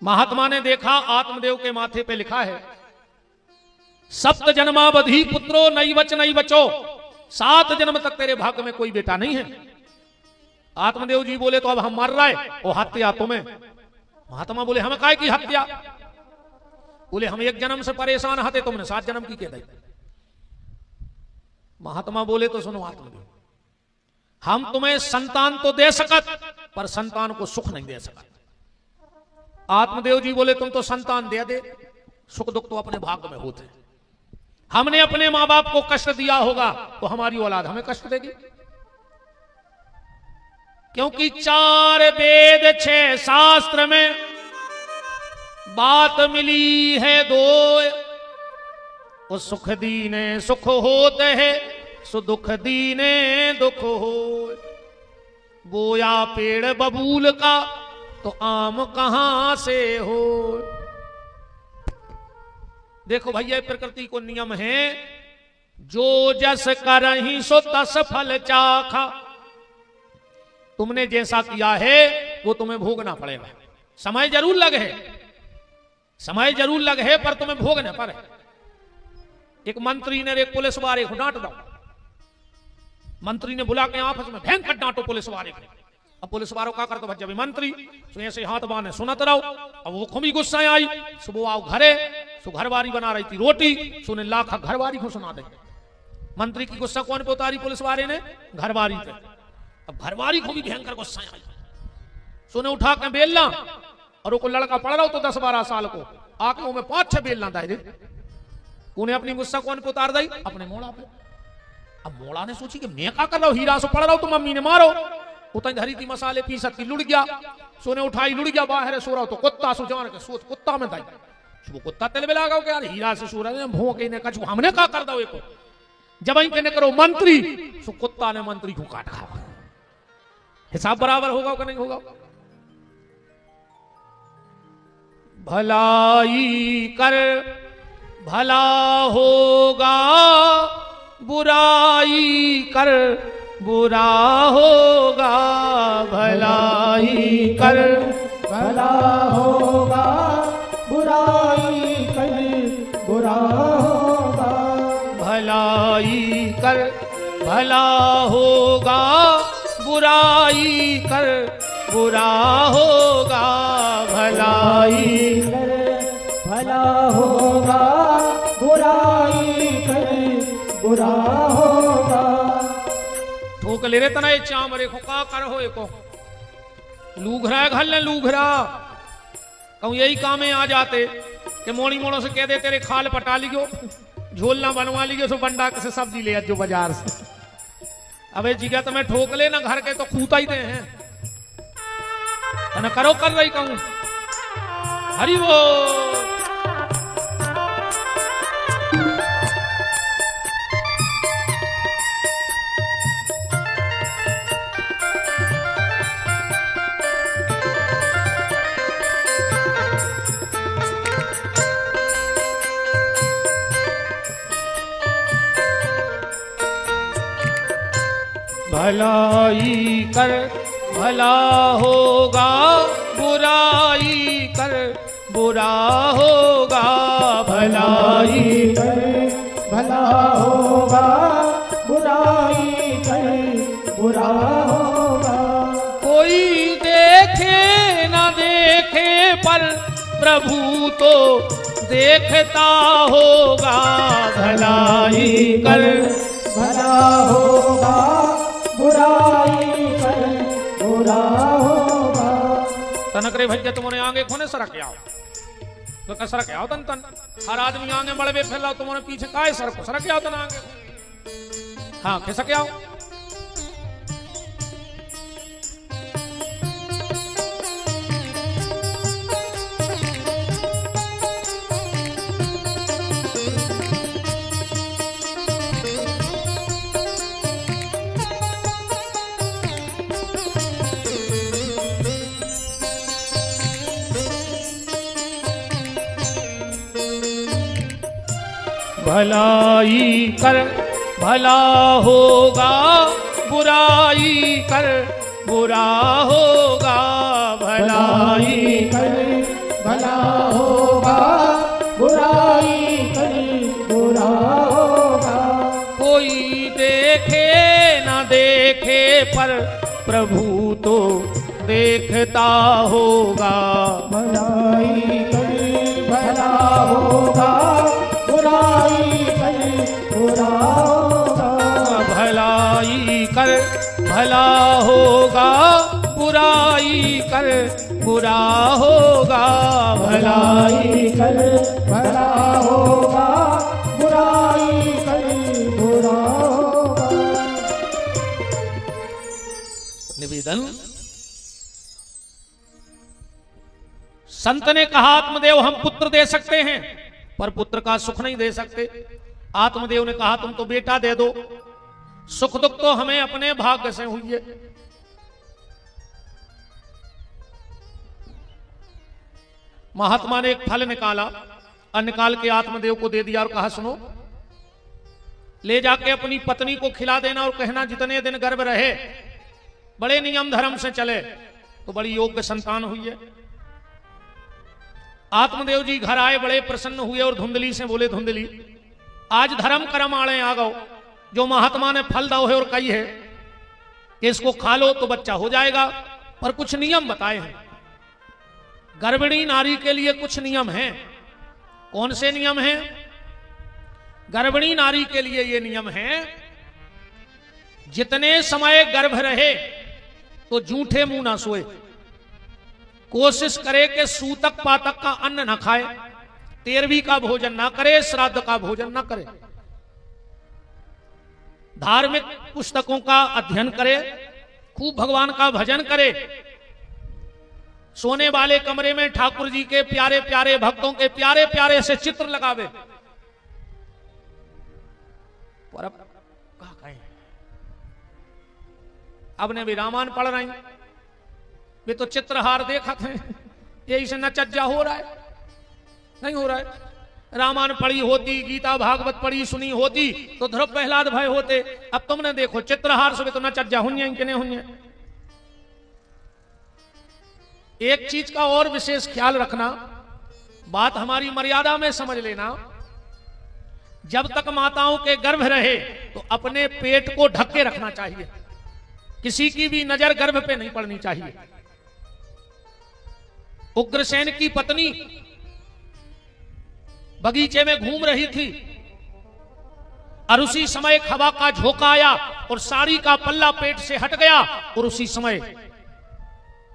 महात्मा ने देखा आत्मदेव के माथे पे लिखा है 7 जन्मावधि पुत्रो नहीं बचो, 7 जन्म तक तेरे भाग्य में कोई बेटा नहीं है। आत्मदेव जी बोले तो अब हम मर रहे, वो हत्या तुम्हें। महात्मा बोले हमें काय की हत्या? बोले हम 1 जन्म से परेशान हते, तुमने 7 जन्म की कह दी। महात्मा बोले तो सुनो आत्मदेव, हम तुम्हें संतान तो दे सकत पर संतान को सुख नहीं दे सकत। आत्मदेव जी बोले तुम तो संतान दे दे, सुख दुख तो अपने भाग्य में होते। हमने अपने मां बाप को कष्ट दिया होगा तो हमारी औलाद हमें कष्ट देगी। क्योंकि 4 वेद 6 शास्त्र में बात मिली है 2, वो सुख दीने सुख होते है, सो दुख दीने दुख हो। बोया पेड़ बबूल का तो आम कहां से हो। देखो भैया प्रकृति को नियम है, जो जस करहि सो तस फल चाखा। तुमने जैसा किया है वो तुम्हें भोगना पड़ेगा। समय जरूर लगे है, समय जरूर लगे है पर तुम्हें भोगना पड़े। एक मंत्री ने एक पुलिस वाले को डांट दो। मंत्री ने बुला के आपस में भयंकर डांटो पुलिस वाले को। अब पुलिस वालों का करते जब मंत्री तो ऐसे हाथ बांधे सुनत रहो। अब वो खूब गुस्सा आई, सुबह आओ घरे, सो घरवारी बना रही थी रोटी, सुने लाखा घरवारी को सुना दे। मंत्री की गुस्सा कौन पे उतारी? पुलिस वाले ने घरवारी पे। अब घरवारी को भी भयंकर गुस्सा आई, सुने उठा के बेलना, और वो लड़का पड़ रहा हो तो 10-12 साल को, आके वो में 5-6 बेलना था। उन्हें अपनी गुस्सा कौन पे उतार दी? अपने मोड़ा पे। अब मोड़ा ने सोची कि मैं क्या कर रहा हूं, हीरा से पड़ रहा हूं तो मम्मी ने मारो। उतनी धरी थी मसाले पीसत की, लुढ़ गया, सोने उठाई लुढ़ गया, बाहर सो रहा हो तो कुत्ता सो जान के सोच कुत्ता में था। वो कुत्ता तेल में लगा यार हीरा से सो रहा है, भोंके ने कछु हमने क्या कर दो। एक जब ही कहने करो मंत्री, सो कुत्ता ने मंत्री को काट खा। हिसाब बराबर होगा कि नहीं होगा? भलाई कर भला होगा, बुराई कर बुरा होगा। भलाई कर भला होगा, बुराई कर बुरा होगा। भलाई कर भला होगा, बुराई कर बुरा होगा। भलाई कर भला होगा, बुराई कर बुरा होगा। ठोक ले रे तना ये चामरे को का कर हो एको लूघरा घर ले लूघरा कहूँ यही काम में आ जाते कि मोड़ी मोड़ों से कह दे तेरे खाल पटा लियो, झोलना बनवा लियो, सो बंडा से सब्जी ले जो बाजार से। अबे जिगा तुम्हें ठोक ले ना घर के तो खूता ही दे हैं न करो कर रही कहूँ। हरि वो भलाई कर भला होगा, बुराई कर बुरा होगा। भलाई कर भला होगा, बुराई कर बुरा होगा। कोई देखे न देखे पर प्रभु तो देखता होगा। भलाई कर भला होगा, बुराई कर बुरा होगा। तनक रे भैया तुमने आगे खोने सरक आओ तो का सरक आओ तन तन हर आदमी आगे बड़े फैलाओ तुमने पीछे काय सरक सरक आओ तन आगे। हाँ खिसक आओ। भलाई कर भला होगा, बुराई कर बुरा होगा। भलाई कर भला होगा, बुराई कर बुरा होगा। कोई देखे न देखे पर प्रभु तो देखता होगा। भलाई कर भला होगा, बुराई कर बुरा होगा। भलाई कर भला होगा, बुराई कर बुरा होगा। भलाई कर भला होगा, बुराई कर बुरा होगा। निवेदन संत ने कहा आत्मदेव हम पुत्र दे सकते हैं पर पुत्र का सुख नहीं दे सकते। आत्मदेव ने कहा तुम तो बेटा दे दो, सुख दुख तो हमें अपने भाग्य से हुई है। महात्मा ने एक फल निकाला और निकाल के आत्मदेव को दे दिया और कहा सुनो ले जाके अपनी पत्नी को खिला देना और कहना जितने दिन गर्भ रहे बड़े नियम धर्म से चले तो बड़ी योग्य संतान हुई है। आत्मदेव जी घर आए बड़े प्रसन्न हुए और धुंधली से बोले धुंधली आज धर्म कर्म आड़े आ गओ, जो महात्मा ने फल दाओ है और कही है कि इसको खा लो तो बच्चा हो जाएगा, पर कुछ नियम बताए हैं। गर्भिणी नारी के लिए कुछ नियम हैं। कौन से नियम हैं? गर्भिणी नारी के लिए ये नियम है जितने समय गर्भ रहे तो जूठे मुंह ना सोए, कोशिश करे कि सूतक पातक का अन्न ना खाए, 13वीं का भोजन ना करे, श्राद्ध का भोजन ना करे, धार्मिक पुस्तकों का अध्ययन करे, खूब भगवान का भजन करे, सोने वाले कमरे में ठाकुर जी के प्यारे प्यारे भक्तों के प्यारे प्यारे से चित्र लगावे। पर अब कहा कहें, अब ने भी रामायण पढ़ रही वे तो चित्रहार देखा थे, यही से नचज्जा हो रहा है। नहीं हो रहा है। रामायण पढ़ी होती, गीता भागवत पढ़ी सुनी होती तो ध्रुव प्रहलाद भय होते। अब तुमने देखो चित्रहार सुबह तो न चज्जा हुन्या कि नहीं हुन्या। एक चीज का और विशेष ख्याल रखना, बात हमारी मर्यादा में समझ लेना। जब तक माताओं के गर्भ रहे तो अपने पेट को ढक के रखना चाहिए, किसी की भी नजर गर्भ पे नहीं पड़नी चाहिए। उग्रसेन की पत्नी बगीचे में घूम रही थी और उसी समय हवा का झोंका आया और साड़ी का पल्ला पेट से हट गया और उसी समय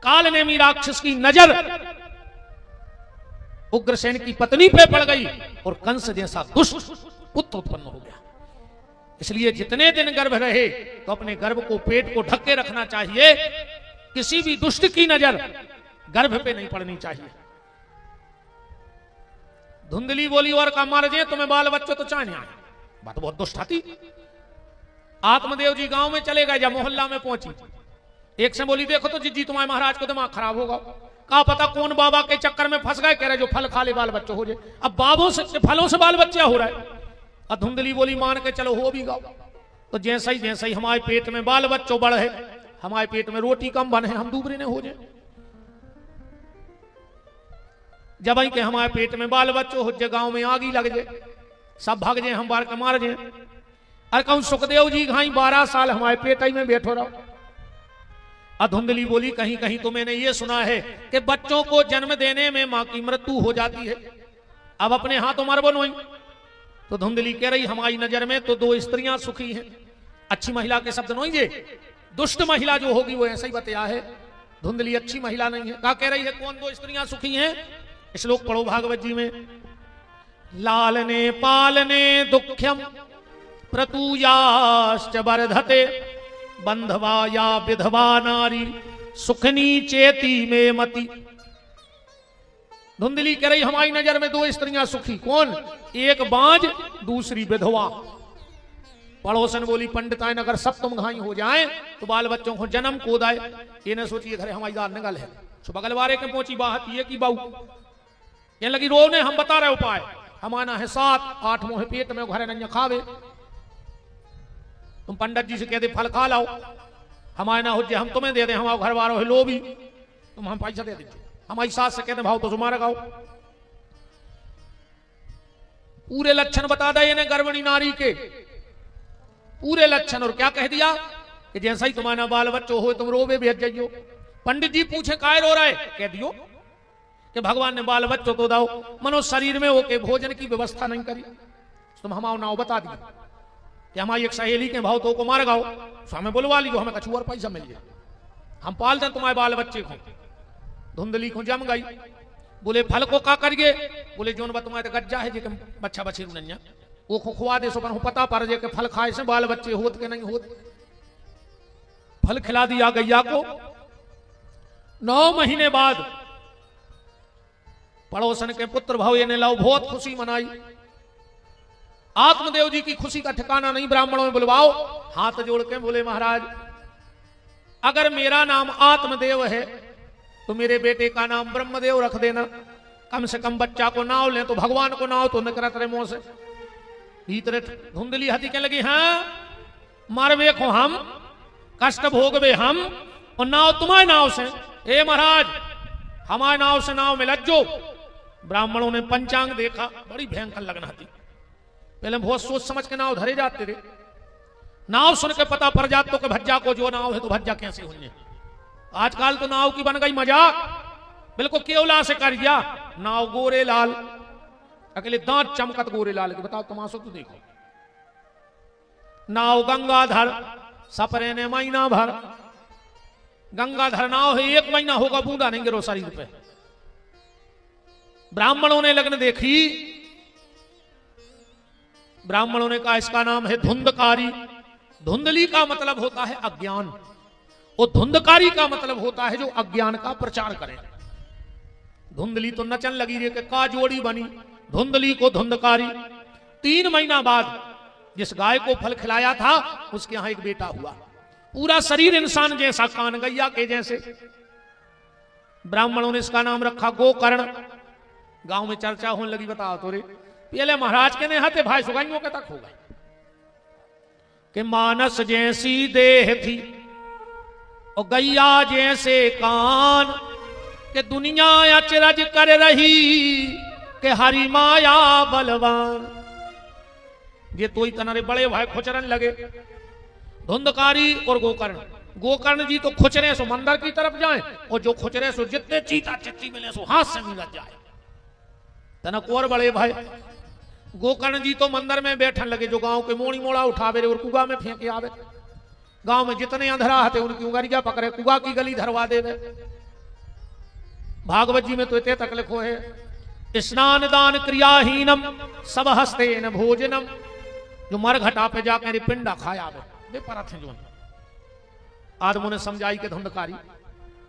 कालनेमी राक्षस की नजर उग्रसेन की पत्नी पे पड़ गई और कंस जैसा दुष्ट पुत्र उत्पन्न हो गया। इसलिए जितने दिन गर्भ रहे तो अपने गर्भ को, पेट को ढक के रखना चाहिए, किसी भी दुष्ट की नजर गर्भ पे नहीं पड़नी चाहिए। धुंधली बोली और का मार जे तुम्हें बाल बच्चों तो चाहे आए, बात बहुत दुष्ट थी। आत्मदेव जी गांव में चले गए, जब मोहल्ला में पहुंची एक से बोली देखो तो जी तुम्हारे महाराज को दिमाग खराब होगा, का पता कौन बाबा के चक्कर में फंस गए, कह रहे जो फल खा ले बाल बच्चे हो जाए। अब बाबों से फलों से बाल बच्चे हो रहा है। और धुंधली बोली मान के चलो हो भी गाओ। तो जैसे ही हमारे पेट में बाल बच्चों बढ़े, हमारे पेट में रोटी कम बने, हम दूबरे ने हो जाए। जब के हमारे पेट में बाल बच्चों हो जाए, गांव में आगी लग जाए, सब भाग जाए, हम बार के मार जाए। अरे कहूं सुखदेव जी घाई 12 साल हमारे पेट में बैठो रहो। धुंधली बोली कहीं कहीं तो मैंने ये सुना है कि बच्चों को जन्म देने में मां की मृत्यु हो जाती है, अब अपने हाथों मरबो नहीं। तो धुंधली कह रही हमारी नजर में तो 2 स्त्रियां सुखी हैं। अच्छी महिला के शब्द नहीं जे, दुष्ट महिला जो होगी वो ऐसा ही बताया है। धुंधली अच्छी महिला नहीं है। क्या कह रही है, कौन 2 स्त्रियां सुखी हैं? श्लोक पढ़ो भागवत जी में। लालने पालने दुख्यम प्रतुयाश्च वर्धते बंधवा या विधवा नारी सुखनी चेती में मति। धुंधली कह रही हमारी नजर में 2 स्त्रियां सुखी, कौन? एक बांझ, दूसरी विधवा। पड़ोसन बोली पंडिताइन अगर सब तुम घाई हो जाए तो बाल बच्चों को जन्म को दाए। ये न सोचिए घरे हमारी दार नगल है, सो बगल वाले के पहुंची बात ये की बाऊ ये लगी रोने। हम बता रहे उपाय, हमारा है 7-8 मोह पेट में घरे न खावे। तुम पंडित जी से कह दे फल खा लाओ, हमारे ना हो जाए हम तुम्हें दे दे, हमारे घर वालों है लो भी, तुम हम पैसा दे दीजिए। हमारी सास से कहते भाव तो तुम्हारा गाओ। पूरे लक्षण बता दे इन्हें गर्भिणी नारी के, पूरे लक्षण। और क्या कह दिया कि जैसा ही तुम्हारा बाल बच्चों हो तुम रोवे भेज जाइयो। पंडित जी पूछे काय रो रहा है, कह दियो कि भगवान ने बाल बच्चों तो दाओ, मनो शरीर में होके भोजन की व्यवस्था नहीं करी। तुम हमारा नाव बता दिए कि हमारी एक सहेली के भाव तो को मार गाओ, तो हमें बुलवा लीजिए, हमें कछु और पैसा मिल जाए, हम पाल दें तुम्हारे बाल बच्चे को। धुंधली को जम गई, बोले फल को का करिए? बोले जोन बा तुम्हारे गज्जा है जे बच्चा बछे नन्या वो खुआ दे, सो पर पता पड़ जाए कि फल खाए से बाल बच्चे होत के नहीं होत। फल खिला दिया गैया को। 9 महीने बाद पड़ोसन के पुत्र भाव ने लाओ, बहुत खुशी मनाई। आत्मदेव जी की खुशी का ठिकाना नहीं, ब्राह्मणों में बुलवाओ। हाथ जोड़ के बोले महाराज अगर मेरा नाम आत्मदेव है तो मेरे बेटे का नाम ब्रह्मदेव रख देना, कम से कम बच्चा को नाव ले तो भगवान को नाव तो निकलत रहे मुंह से। भीतर धुंधली हथी के लगी, हाँ मारवे को हम, कष्ट भोगवे हम, और नाव तुम्हारे नाव से। ए महाराज हमारे नाव से नाव में लज्जो। ब्राह्मणों ने पंचांग देखा, बड़ी भयंकर लगना थी। पहले बहुत सोच समझ के नाव धरे जाते थे, नाव सुन के पता पड़ जात तो कि भज्जा को जो नाव है तो भज्जा कैसे हुई। आजकल तो नाव की बन गई मजाक, बिल्कुल केवला से कर दिया। नाव गोरे लाल, अकेले दांत चमकत गोरे लाल के, बताओ तमाशो तो देखो। नाव गंगाधर सपरे ने महीना भर, गंगाधर नाव है 1 महीना होगा बूंदा नहीं गिरो शरीर पे। ब्राह्मणों ने लग्न देखी, ब्राह्मणों ने कहा इसका नाम है धुंधकारी। धुंधली का मतलब होता है अज्ञान, और धुंधकारी का मतलब होता है जो अज्ञान का प्रचार करे। धुंधली तो नचन लगी रे का जोड़ी बनी, धुंधली को धुंधकारी। 3 महीना बाद जिस गाय को फल खिलाया था उसके यहां एक बेटा हुआ, पूरा शरीर इंसान जैसा, कान गैया के जैसे। ब्राह्मणों ने इसका नाम रखा गोकर्ण। गांव में चर्चा होने लगी, बताओ तो रे पहले महाराज के ने हाथे भाई सुगाइयों के तक हो गए कि मानस जैसी देह थी और गैया जैसे कान, कि दुनिया अचरज कर रही कि हरि माया बलवान। ये तो ही तनारे बड़े भाई खुचरन लगे, धुंधकारी और गोकर्ण। गोकर्ण जी तो खुचरे सो मंदिर की तरफ जाएं, और जो खुचरे सो जितने चीता चित्ती मिले सो हाथ से मिलत जाए। तनक और बड़े भाई गोकर्ण जी तो मंदिर में बैठन लगे, जो गांव के मोड़ी मोड़ा उठावे रे और कुआ में फेंके आवे। गांव में जितने अंधरा हते उनकी उंगरिया पकड़े, कुआ की गली धरवा देवे। भागवत जी में तो इतने तक लिखो है, स्नान दान क्रियाहीनम सब हस्ते न भोजनम। जो मर घटा पे जाकर पिंडा खाया वे पर थे जो आदमों ने समझाई के धुंधकारी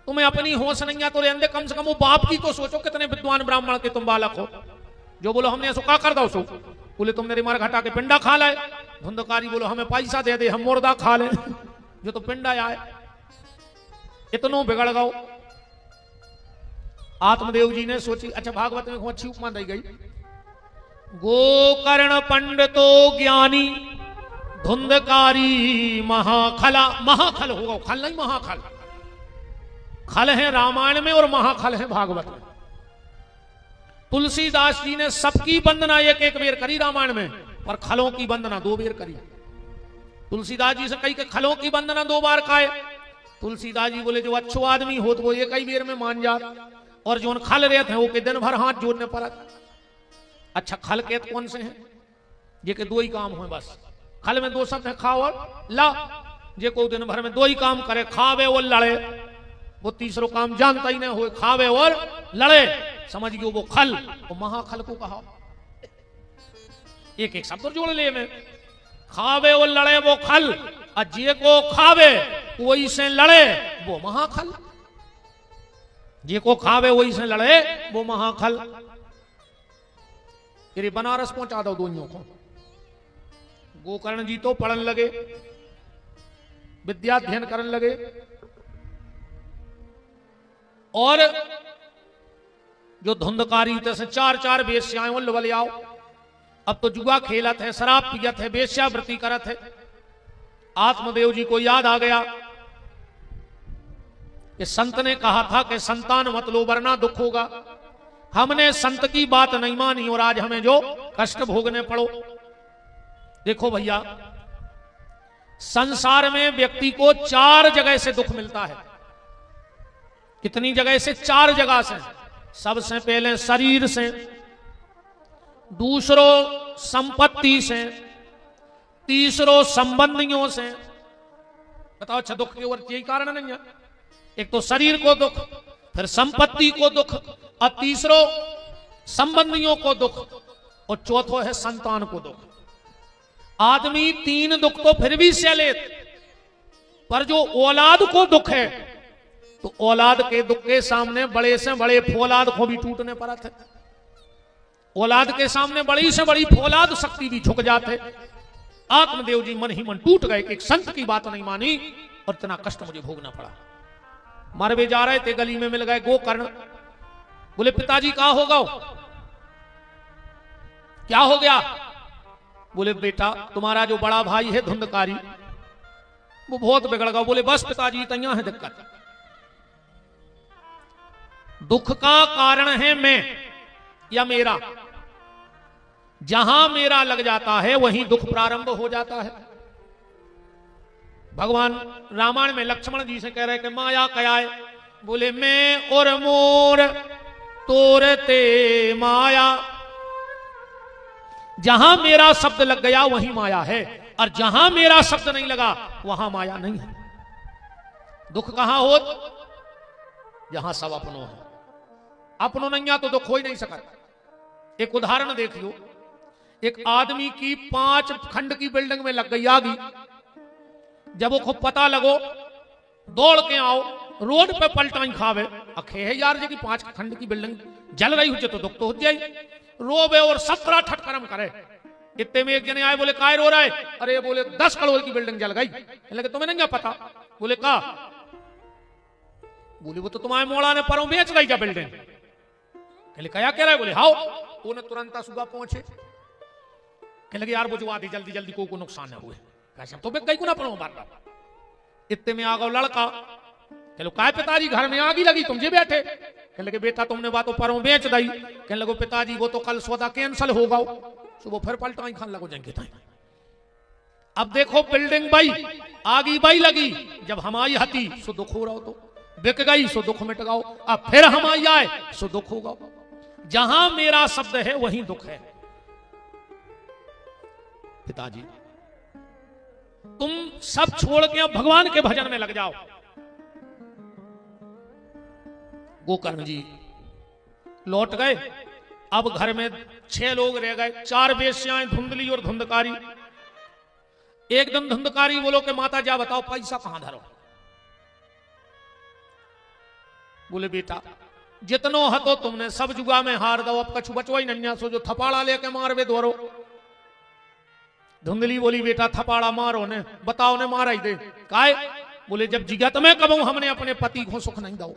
तुम्हें अपनी होश नहीं है तो रहने, कम से कम वो बाप की तो सोचो, कितने विद्वान ब्राह्मण के तुम बालक हो। जो बोलो हमने ऐसा क्या कर दो सो, बोले तुमने रिमार घटा के पिंडा खा लाए। धुंधकारी बोलो हमें पैसा दे दे, हम मुर्दा खा ले। जो तो पिंडा आए इतनो बिगड़ गओ। आत्मदेव जी ने सोची, अच्छा भागवत में अच्छी उपमा दी गई, गोकर्ण पंडितो ज्ञानी धुंधकारी महाखला। महाखल होगा, खल नहीं महाखल। खल है रामायण में और महाखल है भागवत में। तुलसीदास जी ने सबकी वंदना एक एक बेर करी रामायण में, पर खलों की वंदना 2 बेर करी। तुलसीदास जी से कही के खलों की वंदना 2 बार खाए। तुलसीदास जी बोले जो अच्छो आदमी हो तो वो एक ही बेर में मान जात, और जो खल रहे थे वो के दिन भर हाथ जोड़ने पड़ा। अच्छा खल के कौन से हैं? ये के 2 ही काम हुए बस। खल में 2 शब्द है, खा और ला। जे को दिन भर में 2 ही काम करे, खावे और लड़े। वो तीसरो काम जानता ही नहीं हो, खावे और लड़े, समझ गयो वो खल। वो महाखल को कहा, एक एक शब्द जोड़ ले में, खावे और लड़े वो खल, और जे को खावे वही से लड़े वो महाखल। जे को खावे वही से लड़े वो महाखल। तेरे बनारस पहुंचा दो दोनों को। गोकर्ण जी तो पढ़न लगे, विद्या अध्ययन करने लगे, और जो धुंधकारी से 4 वेश्याएं ले आओ। अब तो जुआ खेलत है, शराब पियत है, वेश्यावृत्ति करत है। आत्मदेव जी को याद आ गया कि संत ने कहा था कि संतान मत लो वरना दुख होगा। हमने संत की बात नहीं मानी और आज हमें जो कष्ट भोगने पड़ो। देखो भैया, संसार में व्यक्ति को 4 जगह से दुख मिलता है। कितनी जगह से? 4 जगह से। सबसे पहले शरीर से, दूसरो संपत्ति से, तीसरो संबंधियों से। बताओ अच्छा दुख के और यही कारण नहीं है? एक तो शरीर को दुख, फिर संपत्ति को दुख, और तीसरो संबंधियों को दुख, और चौथो है संतान को दुख। आदमी 3 दुख तो फिर भी सह ले, पर जो औलाद को दुख है तो औलाद के दुख के सामने बड़े से बड़े फौलाद को भी टूटने पड़त है। औलाद के सामने बड़ी से बड़ी फौलाद शक्ति भी झुक जाते। आत्मदेव जी मन ही मन टूट गए कि एक संत की बात नहीं मानी और इतना कष्ट मुझे भोगना पड़ा। मरवे जा रहे थे, गली में मिल गए गोकर्ण। बोले पिताजी कहा होगा? क्या हो गया? बोले बेटा तुम्हारा जो बड़ा भाई है धुंधकारी वो बहुत बिगड़ गया। बोले बस पिताजी तैयार है दिक्कत। दुख का कारण है मैं या मेरा। जहां मेरा लग जाता है वहीं दुख प्रारंभ हो जाता है। भगवान रामायण में लक्ष्मण जी से कह रहे कि माया क्या है? बोले मैं और मोर तोरते माया। जहां मेरा शब्द लग गया वहीं माया है, और जहां मेरा शब्द नहीं लगा वहां माया नहीं है। दुख कहां हो? जहां सब अपनों है। अपनों नहीं तो दुख हो ही नहीं सकता। एक उदाहरण देख लो, एक आदमी की 5 खंड की बिल्डिंग में लग गई आगी। जब वो खूब पता लगो, दौड़ के आओ, रोड पे पलटाई खावे, अखे है यार जी की 5 खंड की बिल्डिंग जल रही हो तो दुख तो हो जाए। रोवे और 17 ठटकरम करे। इतने में एक जने आए, बोले काय रो रहा है? अरे बोले 10 करोड़ की बिल्डिंग जल गई। लेकिन तुम्हें नहीं पता? बोले का? बोले वो तो तुम्हारे मोड़ा ने परों बेच गई क्या बिल्डिंग? कहले क्या कह रहा है? बोले हाओ। उन्हें तुरंत सुगा पहुंचे, कहने लगे यार वो जो आती जल्दी जल्दी को नुकसान न हुए। कैसे तो कई को ना पड़ो मार रहा। इतने में आ गया लड़का, कहलो काय पिताजी घर में आग ही लगी तुम जे बैठे? कहने लगे बेटा तुमने बातों पर बेच दई। कहने लगो पिताजी वो तो कल सौदा कैंसल होगा, सुबह फिर पलटाई खान लगो जाएंगे। अब देखो बिल्डिंग बई, आगी बई लगी, जब हमारी हती सो दुख हो रहा, तो बिक गई सो दुख मिट गाओ, अब फिर हमारी आए सो दुख होगा। जहां मेरा शब्द है वहीं दुख है। पिताजी तुम सब छोड़ के अब भगवान के भजन में लग जाओ। गोकर्ण जी लौट गए। अब घर में 6 लोग रह गए, 4 वेश्याएं, धुंधली और धुंधकारी। एकदम धुंधकारी बोलो कि माता जा बताओ पैसा कहां धरो? बोले बेटा जितनो हतो तुमने सब जुगा में हार दो, अब कछु बचवा ही नहीं, सो जो थपाड़ा लेके मारवे दोरो। धुंधली बोली बेटा थपाड़ा मारो ने, बताओ ने मारा ही दे। काय? बोले जब जिगत में कबू हमने अपने पति को सुख नहीं दो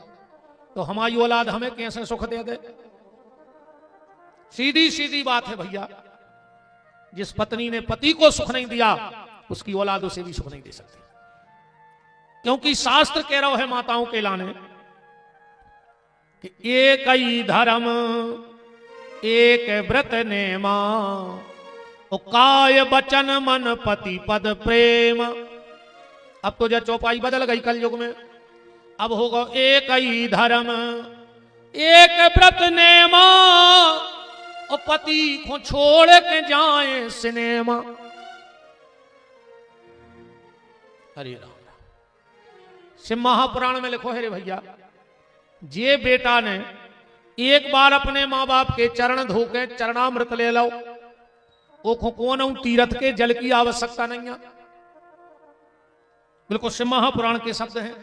तो हमारी औलाद हमें कैसे सुख दे दे? सीधी सीधी बात है भैया, जिस पत्नी ने पति को सुख नहीं दिया उसकी औलाद उसे भी सुख नहीं दे सकती। क्योंकि शास्त्र कह रहा है माताओं के लाने कि एक ही धर्म एक व्रत नेमा, काय बचन मन पति पद प्रेम। अब तो जब चौपाई बदल गई कल युग में, अब होगा एक ही धर्म एक व्रत नेमा, और पति को छोड़ के जाए सिनेमा। हरे राम। शिव महापुराण में लिखो है रे भैया, जे बेटा ने एक बार अपने माँ बाप के चरण धो के चरणामृत ले लो, वो कौन तीर्थ के जल की आवश्यकता नहीं है। बिल्कुल शिव महापुराण के शब्द हैं।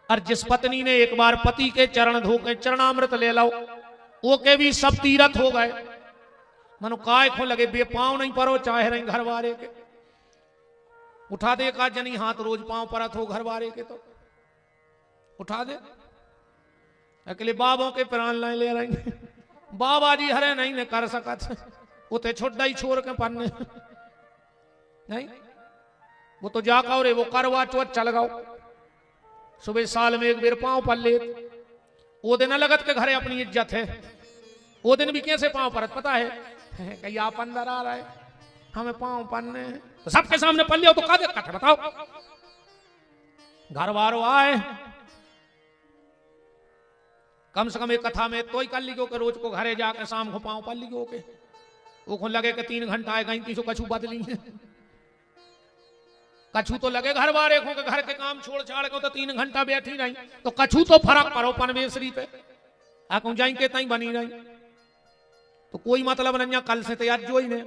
और जिस पत्नी ने एक बार पति के चरण धो के चरणामृत ले लो, वो के भी सब तीर्थ हो गए। मनो काय खो लगे बे पांव नहीं परो चाहे रही घर वाले के, उठा दे का जनी हाथ रोज पांव परत हो घर वाले के, तो उठा दे। अकेले बाबों के प्राण ले रहेंगे, बाबा जी हरे नहीं ने कर सका, उते छोड़ा ही छोड़ के पन्ने नहीं, वो तो जाका और वो करवा चौथ चल गाओ, सुबह साल में एक बेर पांव पल ले, वो दिन लगत के घरे अपनी इज्जत है। वो दिन भी कैसे पांव परत पता है? कहीं आप अंदर आ रहा है हमें पांव पन्ने, तो सबके सामने पल लिया तो का दिक्कत है बताओ? घर वालों आए, कम से कम एक कथा में तो ही कर लियो के रोज को घरे जाके शाम को पांव पल लियो के, वो लगे कि 3 घंटा आए गई तीसो कछु बदली है। कछु तो लगे घर वाले को घर के काम छोड़ छाड़ को तो 3 घंटा बैठी रही, तो कछु तो फर्क पड़ो पनवेसरी पे आकू जाएंगे तई बनी रही, तो कोई मतलब नहीं। कल से तैयार जो ही ने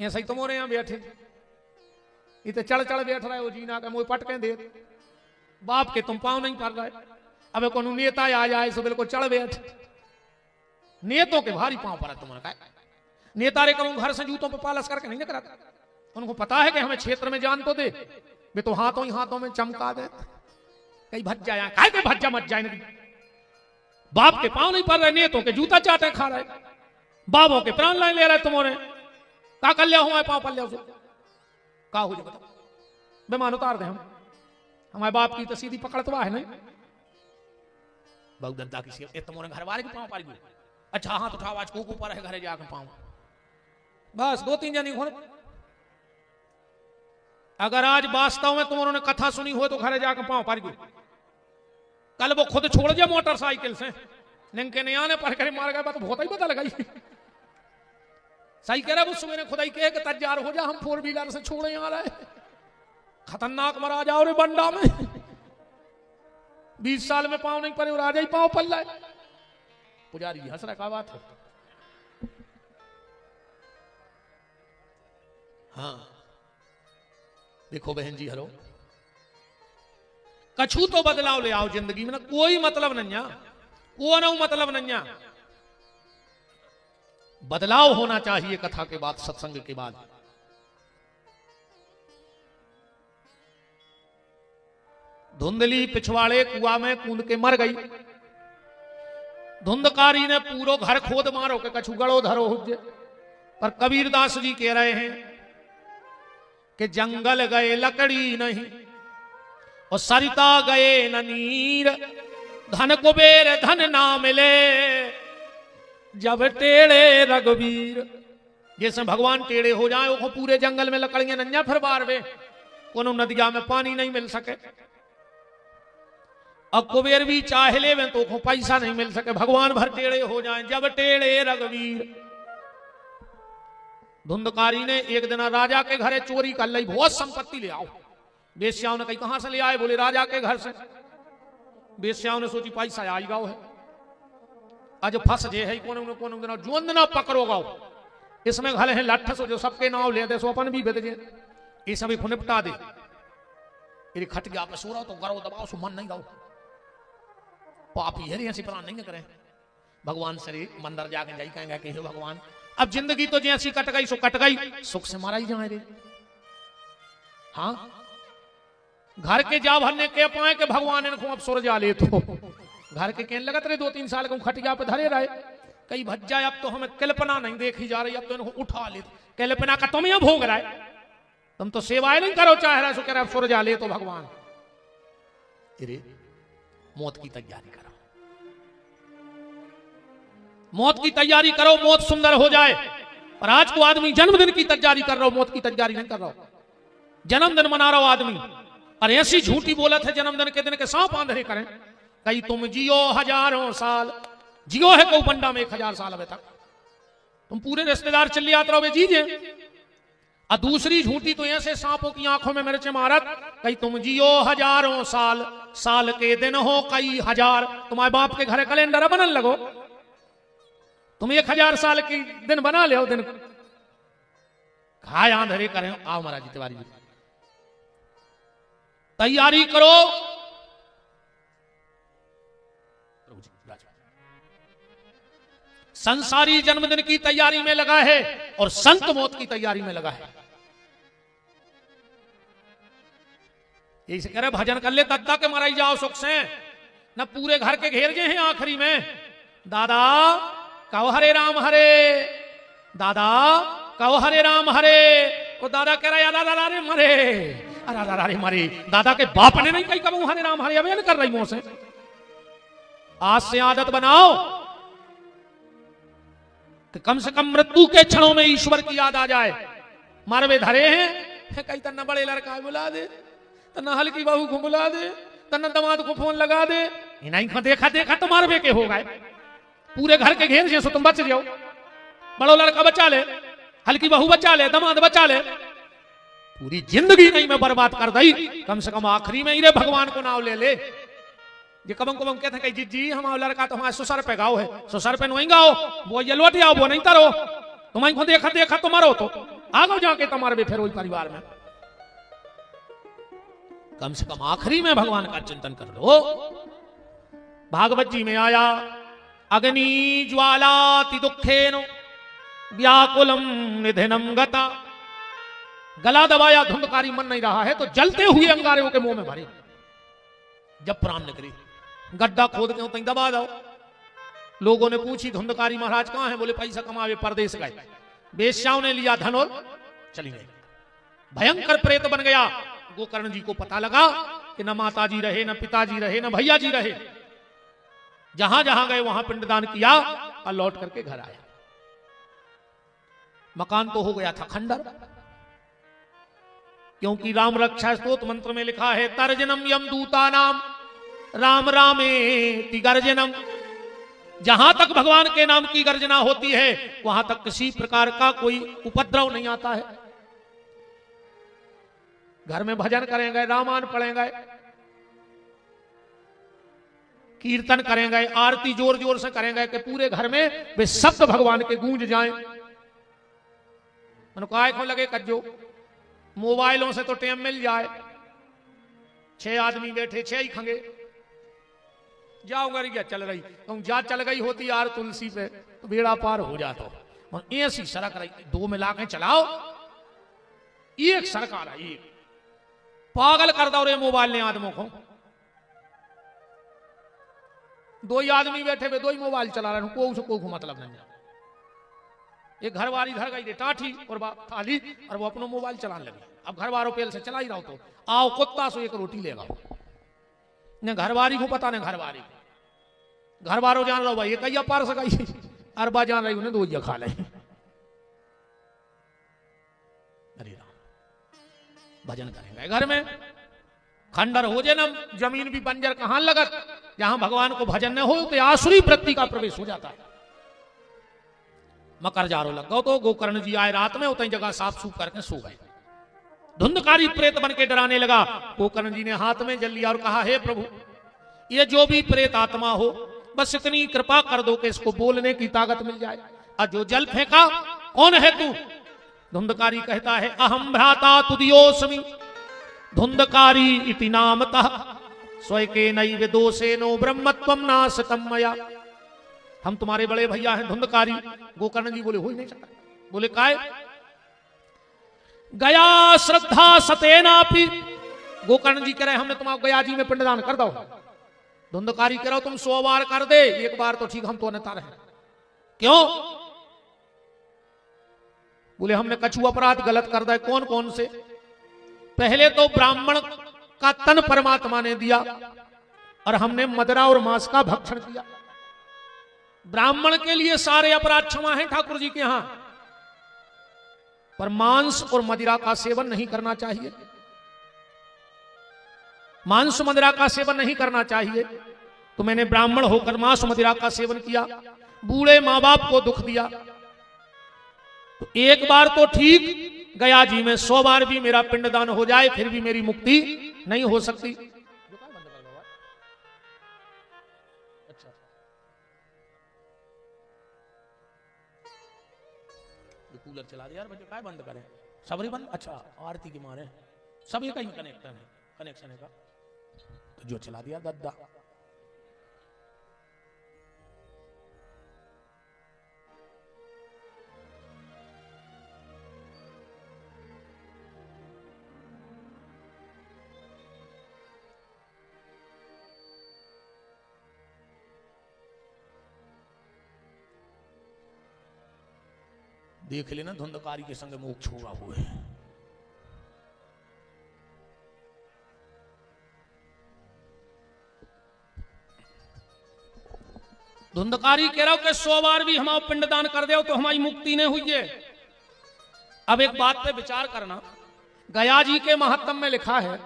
ऐसा ही तुम और यहाँ बैठे, इतने चढ़ चढ़ बैठ रहे हो जीना के मुँह पटके दे, बाप के तुम पाँव नहीं पड़ रहे। अब को नेता आ जाए सो बिल्कुल चढ़ बैठ, नेतों के भारी पाँव पड़ा तुम्हारा का। नेता रे करूं घर से जूतों पे पालस करके नहीं कराता, उनको पता है कि हमें क्षेत्र में जान तो दे, वे तो हाथों ही हाथों में चमका दे, कहीं भज जाए काय के भज्जा मत जाए नहीं। बाप के पांव नहीं पड़ रहे, नेतों के जूता चाटे खा रहे, बाबों के प्राण ले रहे तुम्हारे, का कर लिया हूं पांव पल लिया का हो जाए बताओ? बेमान उतार दे हम, हमारे बाप की तो सीधी पकड़तवा है नहीं, बहुत दद्दा की तुम्हारे घर वाले के पांव पार गए। अच्छा हाथ उठाओ आज को ऊपर है घरे जाकर पांव, बस 2-3 जनी हो। अगर आज वास्तव में तुमने कथा सुनी हो तो घरे जाकर पांव पार गए। कल वो खुद छोड़ जाए मोटरसाइकिल से, निंके ने आने पर करे मार गए, तो बहुत ही पता लगाई। सही कह रहा वो सुबह खुदा ही कहे कि तैयार हो जा, हम 4 व्हीलर से छोड़े आ रहे, खतरनाक मरा जाओ रे बंडा में। 20 साल में पांव नहीं पड़े और आ जाए पांव पल रहा। पुजारी हंस रहा, क्या बात है? हाँ देखो बहन जी, हेलो, कछु तो बदलाव ले आओ जिंदगी में ना, कोई मतलब नहीं, को ना मतलब नहीं। बदलाव होना चाहिए कथा के बाद, सत्संग के बाद। धुंधली पिछवाड़े कुआं में कूद के मर गई, धुंधकारी ने पूरो घर खोद मारो के कछु गड़ो धरो हुजे। पर कबीरदास जी कह रहे हैं कि जंगल गए लकड़ी नहीं और सरिता गए न नीर, धन कुबेर धन ना मिले जब टेढ़े रघुवीर। जैसे भगवान टेढ़े हो जाए वो पूरे जंगल में लकड़ियां नंजा फिर बार वे कोनो नदिया में पानी नहीं मिल सके। अब कुबेर भी चाहे ले तो को पैसा नहीं मिल सके, भगवान भर टेढ़े हो जाए जब टेढ़े रघुवीर। धुंधकारी ने एक दिन राजा के घरे चोरी कर ली, बहुत संपत्ति ले आओ। बेश्याओं ने कही कहां से ले आए? बोले राजा के घर से। बेश्याओं ने सोची पैसा आई गाओ है, आज फंस जे है कोने दिन जुंद ना पकड़ो गाओ। इसमें घले हैं लठ सो जो सबके नाव ले दे सो अपन भी बेद जे ये सभी को निपटा दे। यदि खट गया पे सो रहा तो गरो दबाओ सो मन नहीं गाओ। पापी है ऐसी प्लान नहीं करें। भगवान से मंदिर जाके जाई कहेंगे कि भगवान अब जिंदगी तो जैसी कट गई सो कट गई, सुख से मारा ही जाए रे। हाँ घर के जा भरने के पाए के भगवान इनको अब सुर जा ले तो घर के कहने लगत रहे 2-3 साल को खटिया पे धरे रहे कई भज जाए। अब तो हमें कल्पना नहीं देखी जा रही, अब तो इनको उठा ले। कल्पना का तुम यहां भोग रहा है, तुम तो सेवाएं नहीं करो चाह रहा सो कह रहा सुर जा ले तो भगवान। अरे मौत की तैयारी करो, मौत की तैयारी करो, मौत सुंदर हो जाए। पर आज को आदमी जन्मदिन की तैयारी कर रहा हो, मौत की तैयारी नहीं कर रहा हो। जन्मदिन मना रहा हो आदमी और ऐसी झूठी बोलत है जन्मदिन के दिन के सांप आंधरे करें। कहीं तुम जियो हजारों साल, जियो है को बंडा में 1000 साल अभी तक तुम पूरे रिश्तेदार चले आते रहो जीजे। और दूसरी झूठी तो ऐसे सांपों की आंखों में मिर्च मारत, कहीं तुम जियो हजारों साल, साल के दिन हो कई हजार। तुम्हारे बाप के घरे कैलेंडर बनन लगो, तुम 1000 साल की दिन बना ले दिन खाए आंधरे करें। आओ महाराज जी तिवारी जी तैयारी करो। संसारी जन्मदिन की तैयारी में लगा है और संत मौत की तैयारी में लगा है। यही कह रहे भजन कर ले तत्ता के मराई जाओ सुख से, न पूरे घर के घेर गए हैं आखिरी में। दादा कहो हरे राम हरे, दादा कहो हरे राम हरे। वो दादा कह रहा है दादा रे मरे, अरे मरे। दादा के बाप ने नहीं कही कबू हरे राम हरे, अब कर रही मुंह से। आज से आदत बनाओ कि कम से कम मृत्यु के क्षणों में ईश्वर की याद आ जाए। मारवे धरे हैं कहीं तन्ना बड़े लड़का बुला दे, तन्ना हल्की बहू को बुला दे, तन्ना दमाद को फोन लगा दे। नहीं देखा देखा तो मारवे के हो गए। पूरे घर के घेर जैसो तुम बच जाओ। बड़ो लड़का बचा ले, हल्की बहू बचा ले, दमाद बचा ले, पूरी जिंदगी नहीं मैं बर्बाद कर दी। कम से कम आखिरी में ही रे भगवान को नाव ले ले। ये कबम कबम कहते हैं जी हमारा लड़का तो हमारे ससुर पे गाओ है, ससुर पे नहीं गाओ, वो ये लौट आओ, वो नहीं तरो। तुम्हारी को देखा देखा तो मरो तो आगो जाके तुम्हारे भी फिर वही परिवार में। कम से कम आखिरी में भगवान का चिंतन कर लो। भागवत जी में आया अग्नि ज्वालाति दुखेनो व्याकुलम निधनम गता। गला दबाया, धुंधकारी मन नहीं रहा है तो जलते हुए अंगारे के मुंह में भरे। जब प्राण निकले गड्ढा खोद के तक दबा दो। लोगों ने पूछी धुंधकारी महाराज कहां है? बोले पैसा कमावे परदेश गए। बेश्याओं ने लिया धन और चली गई। भयंकर प्रेत बन गया। गोकर्ण जी को पता लगा कि न माता जी रहे, न पिताजी रहे, न भैया जी रहे। जहां जहां गए वहां पिंडदान किया और लौट करके घर आया। मकान तो हो गया था खंडर, क्योंकि राम रक्षा स्तोत्र मंत्र में लिखा है तर्जनम यम दूता नाम राम रामे गर्जनम। जहां तक भगवान के नाम की गर्जना होती है वहां तक किसी प्रकार का कोई उपद्रव नहीं आता है। घर में भजन करेंगे, रामायण पढ़ेंगे, कीर्तन करेंगे, आरती जोर जोर से करेंगे कि पूरे घर में वे शब्द भगवान के गूंज जाएं। काय को लगे कज्जो मोबाइलों से तो टाइम मिल जाए। 6 आदमी बैठे 6 ही खंगे जाओ गरिया चल रही तुम जा चल गई होती यार तुलसी पे तो बेड़ा पार हो जाता। ऐसी सड़क रही 2 मिला के चलाओ, एक सड़क आ रही, पागल कर दो रे मोबाइल ने आदमों को। दो ही आदमी बैठे हुए, दो ही मोबाइल चला रहे हैं, कोई मतलब नहीं है। एक घर वाली घर गई टाठी और थाली और वो अपना मोबाइल चलाने लगी। अब घर वालों पेल से चला ही रहा तो आओ कुत्ता सो एक रोटी लेगा, न घर वाली को पता न घर वाली को। घर वालों जान रहा भाई ये कहीं पार सकाई, अरबा जान रही उन्हें दो ही खा ले। अरे राम, भजन करेंगे घर में, खंडर हो जाए ना जमीन भी बंजर कहां लगत। जहां भगवान को भजन न हो तो आसुरी वृत्ति का प्रवेश हो जाता है। मकर जारो लग गो तो गोकर्ण जी आए रात में, उतनी जगह साफ सूफ करके सो गए। धुंधकारी प्रेत बन के डराने लगा। गोकर्ण जी ने हाथ में जल लिया और कहा, हे प्रभु, ये जो भी प्रेत आत्मा हो बस इतनी कृपा कर दो कि इसको बोलने की ताकत मिल जाए। और जो जल फेंका, कौन है तू? धुंधकारी कहता है, अहम भ्राता तुदियोस्मि धुंधकारी इति नामतः स्वयके नैव दोषेनो ब्रह्मत्वं नाशतम मया। हम तुम्हारे बड़े भैया हैं धुंधकारी। गोकर्ण जी बोले, हो ही नहीं सकता। बोले, काय? गया श्रद्धा सतेनापि। गोकर्ण जी कह रहे, हमने तुम्हारा गया जी में पिंडदान कर दो। धुंधकारी कह रहा, तुम 100 बार कर दे, एक बार तो ठीक, हम तो अन्यथा रहे। क्यों? बोले, हमने कछु अपराध गलत कर दिया। कौन कौन से? पहले तो ब्राह्मण का तन परमात्मा ने दिया और हमने मदरा और मांस का भक्षण किया। ब्राह्मण के लिए सारे अपराध क्षमा हैं ठाकुर जी के यहां, पर मांस और मदिरा का सेवन नहीं करना चाहिए। मांस मदिरा का सेवन नहीं करना चाहिए। तो मैंने ब्राह्मण होकर मांस मदिरा का सेवन किया, बूढ़े मां बाप को दुख दिया। तो एक बार तो ठीक, गया जी में 100 बार भी मेरा पिंडदान हो जाए फिर भी मेरी मुक्ति नहीं हो सकती। अच्छा, कूलर चला दिया यार, बच्चे काय बंद करें? सबरी बंद। अच्छा, आरती के मारे सब ये कहीं कनेक्शन है का, तो जो चला दिया दद्दा। देख लेना धुंधकारी के संग मोक्ष हुआ हुआ है। धुंधकारी कह रहा हूं कि 100 बार भी हम पिंडदान कर दो तो हमारी मुक्ति नहीं हुई है। अब एक बात पे विचार करना, गया जी के महात्म में लिखा है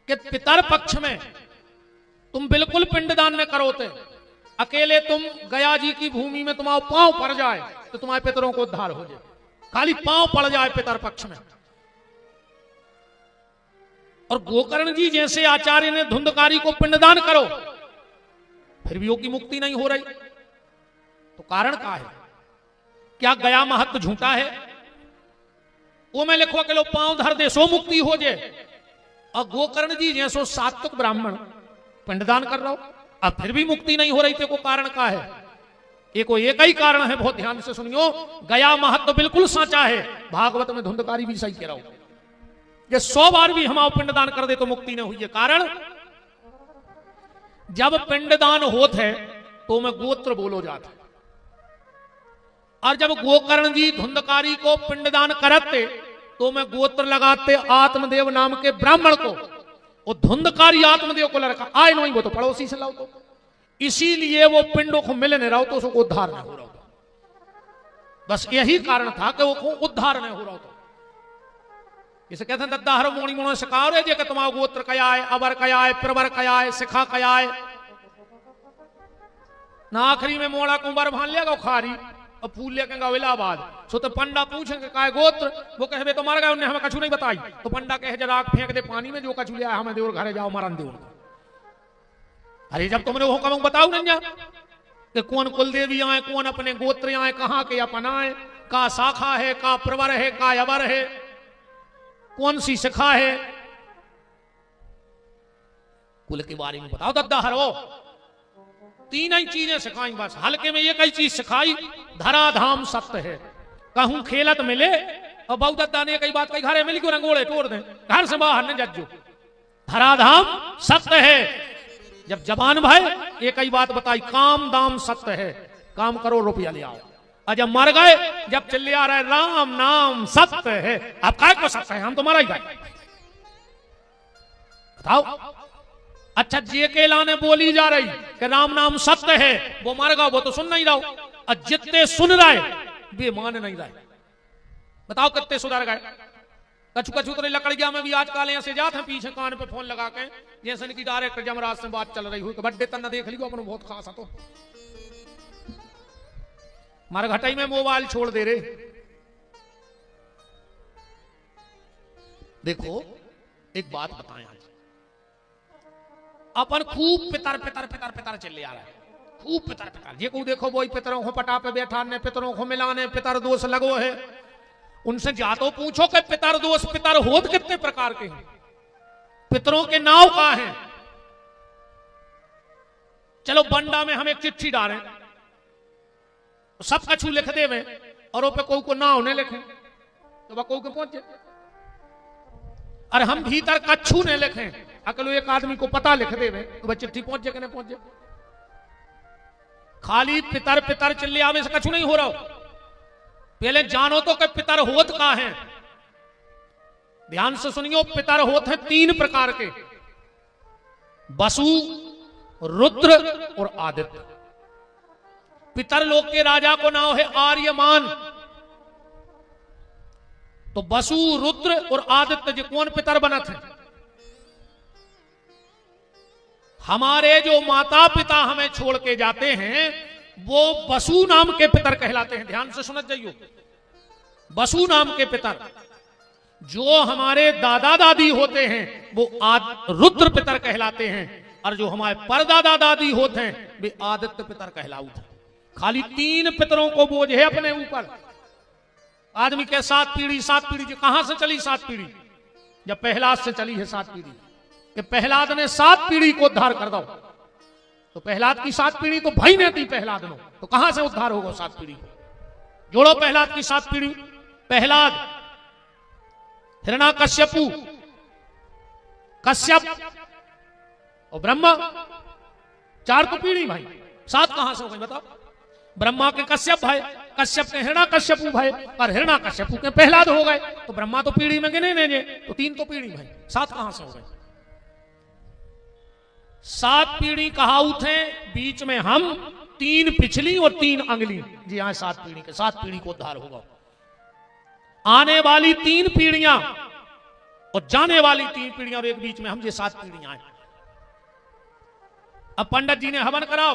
कि पितर पक्ष में तुम बिल्कुल पिंडदान न करोते, अकेले तुम गया जी की भूमि में तुम्हारा पांव पड़ जाए तो तुम्हारे पितरों को उद्धार हो जाए। खाली पांव पड़ जाए पितर पक्ष में। और गोकर्ण जी जैसे आचार्य ने धुंधकारी को पिंडदान करो, फिर भी योगी मुक्ति नहीं हो रही। तो कारण क्या है? क्या गया महत्व झूठा है? वो मैं लिखवा के लो पांव धर दे सो मुक्ति हो जाए, और गोकर्ण जी जैसो सात्विक ब्राह्मण पिंडदान कर रहा हो अब फिर भी मुक्ति नहीं हो रही थी। को कारण क्या है? एक ही कारण है, बहुत ध्यान से सुनियो। गया महत्व बिल्कुल साचा है, भागवत में धुंधकारी भी सही कह रहा हूं। ये 100 बार भी हम पिंडदान कर दे तो मुक्ति नहीं हुई है। कारण, जब पिंडदान होते तो मैं गोत्र बोलो जाता, और जब गोकर्ण जी धुंधकारी को पिंडदान करते तो मैं गोत्र लगाते आत्मदेव नाम के ब्राह्मण को, और धुंधकारी आत्मदेव को लड़का आए नहीं, वो तो पड़ोसी से लाओ। तो इसीलिए वो पिंडों को मिल नहीं रहा तो उसको उद्धार नहीं हो रहा था। बस यही कारण था कि वो उद्धार नहीं हो रहा था। इसे कहते हैं दद्दा हर मोणी मोणो सिखाओ रे जे कि तुम्हारा गोत्र कया है, अबर कया है, प्रवर कया है, सिखा कया है। ना आखिरी में मोड़ा कुंवर भान लिया खारी और फूल लेके गए इलाहाबाद। सो तो पंडा पूछेंगे काय गोत्र, वो कहे तो मर गए, उन्हें हमें कछु नहीं बताई। तो पंडा कहे जरा फेंक दे पानी में, जो कछु लिया हमें देवर घरे जाओ मरन दे उनको। अरे जब तुमने वो कम बताओ नहीं कि कौन कुल देवी आए, कौन अपने गोत्र आए, कहाँ के अपन आए, का शाखा है, का प्रवर है, का अबर है, कौन सी शिखा है, कुल के बारे में बताओ दद्दा हरो। 3 ही चीजें सिखाई बस, हल्के में एक ही चीज सिखाई, धराधाम सत्य है। कहूं खेलत मिले, और बहु दद्दा ने कई बात कही, घरे मिली क्यों रंगोड़े तोड़ दें, घर से बाहर न जज्जो। धराधाम सत्य है, जब जबान भाई एक ही बात बताई, काम दाम सत्य है, काम करो रुपया ले आओ। और जब मर गए, जब चिल्ले आ रहा है राम नाम सत्य है, अब काय को सत्य है, हम तो मरा ही गए। बताओ। अच्छा जे के लाने बोली जा रही कि राम नाम सत्य है, वो मर गया, वो तो सुन नहीं रहा। और जितने सुन रहे वे मान नहीं रहे। बताओ कितने सुधर गए। कछु कछु तो लकड़िया में भी आजकल ऐसे जाते हैं पीछे कान पे फोन लगा के, जैसे कि डायरेक्ट जमराज से बात चल रही हुई, बड्डे तन्ना देख लियो अपने बहुत खास है। तो मरघटाई में मोबाइल छोड़ दे रहे। देखो एक बात बताएं, आज अपन खूब पितर पितर पितर पितर चले आ रहा है, खूब पितर पितर। जे को देखो वही पितरों को पटा पे बैठाने, पितरों को मिलाने, पितर दोष लगो है। उनसे जा तो पूछो कि पितर दोष पितर होत कितने प्रकार के हैं, पितरों के नाव कहां हैं। चलो बंडा में हम एक चिट्ठी डालें, सब कछु लिख दे में, और पे कोई को नाव ने लिखे तो वह कोई को पहुंचे। अरे हम भीतर कछु ने लिखे, अकलो एक आदमी को पता लिख दे में तो वह चिट्ठी पहुंचे कि नहीं पहुंचे। खाली पितर पितर चिल्ले आवे से कछु नहीं हो रहा। पहले जानो तो कि पितर होत का है। ध्यान से सुनियो, पितर होत है 3 प्रकार के, वसु, रुद्र और आदित्य। पितर लोक के राजा को नाम है आर्यमान। तो वसु, रुद्र और आदित्य जी कौन पितर बनत है। हमारे जो माता पिता हमें छोड़ के जाते हैं वो वसु नाम के पितर कहलाते हैं। ध्यान से सुनत जाइयो, वसु नाम के पितर। जो हमारे दादा दादी होते हैं वो रुद्र पितर कहलाते हैं, और जो हमारे परदादा दादी होते हैं वे आदित्य पितर कहलाते हैं। खाली 3 पितरों को बोझ है अपने ऊपर। आदमी के 7 पीढ़ी 7 पीढ़ी कहां से चली 7 पीढ़ी, जब प्रहलाद से चली है 7 पीढ़ी। कि प्रहलाद ने 7 पीढ़ी को उद्धार कर दो, तो प्रहलाद की 7 पीढ़ी तो भाई ने थी प्रहलाद ने, तो कहां से उद्धार होगा 7 पीढ़ी। जोड़ो प्रहलाद की 7 पीढ़ी, प्रहलाद, हिरण्याकश्यपु, कश्यप और ब्रह्मा। 4 तो पीढ़ी भाई, 7 कहां से हो गई बताओ। ब्रह्मा के कश्यप भाई, कश्यप के हिरण्याकश्यपु भाई, और हिरण्याकश्यपु के प्रहलाद हो गए। तो ब्रह्मा तो पीढ़ी में गिने नहीं, तो 3 तो पीढ़ी भाई, 7 कहां से हो गए। 7 पीढ़ी कहाउत है, बीच में हम 3 पिछली और 3 अगली। जी हाँ, 7 पीढ़ी के 7 पीढ़ी को उद्धार होगा। आने वाली 3 पीढ़ियां और जाने वाली 3 पीढ़ियां, और एक बीच में हम, ये 7 पीढ़ियां हैं। अब पंडित जी ने हवन कराओ,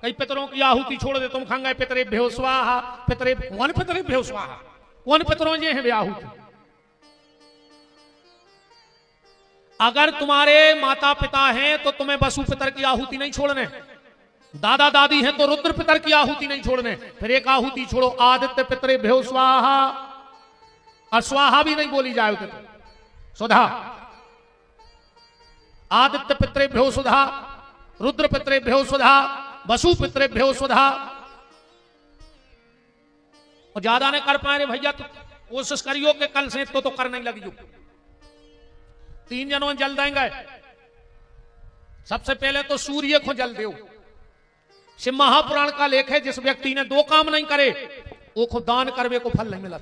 कई पितरों की आहुति छोड़ दे, तुम खंगे पितरे भ्यो स्वाहा, पितरे कौन पितरे भ्यो स्वाहा, कौन पितरों ये हैं आहुति। अगर तुम्हारे माता पिता हैं तो तुम्हें वसु पितर की आहुति नहीं छोड़ने, दादा दादी हैं तो रुद्र पितर की आहुति नहीं छोड़ने। फिर एक आहुति छोड़ो, आदित्य पितरे भ्यो स्वाहा, और स्वाहा भी नहीं बोली जाए तो सुधा। आदित्य पितरे भ्यो सुधा, रुद्र पितरे भ्यो सुधा, वसु पितरे भ्यो सुधा। और ज्यादा नहीं कर पाए भैया तो कोशिश करियो कि कल से तो कर नहीं लगी। 3 जनों जल देंगे। सबसे पहले तो सूर्य को जल दो। शिव महापुराण का लेख है, जिस व्यक्ति ने 2 काम नहीं करे वो खुद दान करवे को फल नहीं मिला।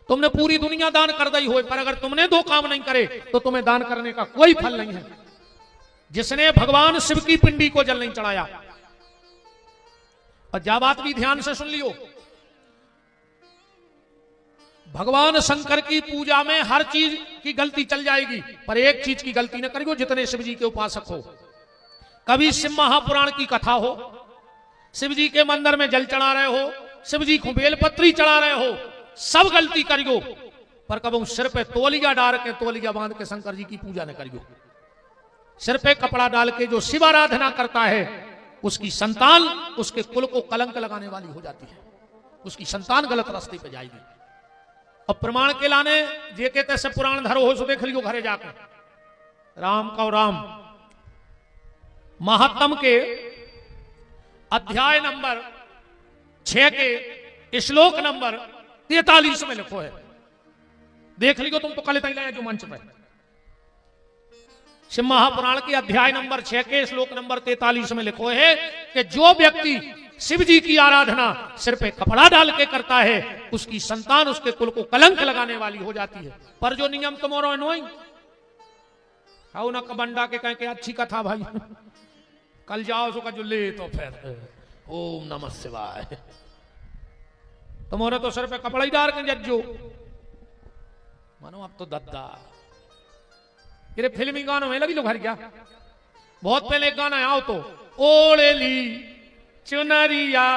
तुमने पूरी दुनिया दान कर दी हो, पर अगर तुमने 2 काम नहीं करे तो तुम्हें दान करने का कोई फल नहीं है। जिसने भगवान शिव की पिंडी को जल नहीं चढ़ाया। और जा बात भी ध्यान से सुन लियो, भगवान शंकर की पूजा में हर चीज की गलती चल जाएगी, पर एक चीज की गलती न करियो। जितने शिव जी के उपासक हो, कभी शिव महापुराण की कथा हो, शिव जी के मंदिर में जल चढ़ा रहे हो, शिव जी को बेलपत्री चढ़ा रहे हो, सब गलती करियो, पर कभी सिर पे तोलिया डाल के, तोलिया बांध के शंकर जी की पूजा न करियो। सिर पे कपड़ा डाल के जो शिव आराधना करता है उसकी संतान उसके कुल को कलंक लगाने वाली हो जाती है, उसकी संतान गलत रास्ते पे जाएगी। और प्रमाण के लाने जे के तैसे पुराण धरो हो सो देख लियो घरे जाकर। राम का राम महात्म के अध्याय नंबर 6 के श्लोक नंबर 43 में लिखो है, देख लियो तुम तो कल तक जो मंच पर। शिव महापुराण के अध्याय नंबर 6 के श्लोक नंबर 43 में लिखो है कि जो व्यक्ति शिव जी की आराधना सिर पे कपड़ा डाल के करता है उसकी संतान उसके कुल को कलंक लगाने वाली हो जाती है। पर जो नियम तुम्हारो नोई आओ ना कबंडा के कहें के अच्छी कथा भाई कल जाओ सो का जो ले तो फिर ओम नमः शिवाय तुम्हारे तो सिर पे कपड़ा ही डाल के जज्जो मानो अब तो दद्दा ये फिल्मी गानों में लगी लो घर क्या बहुत पहले एक गाना आओ तो ओढ़े ली चुनरिया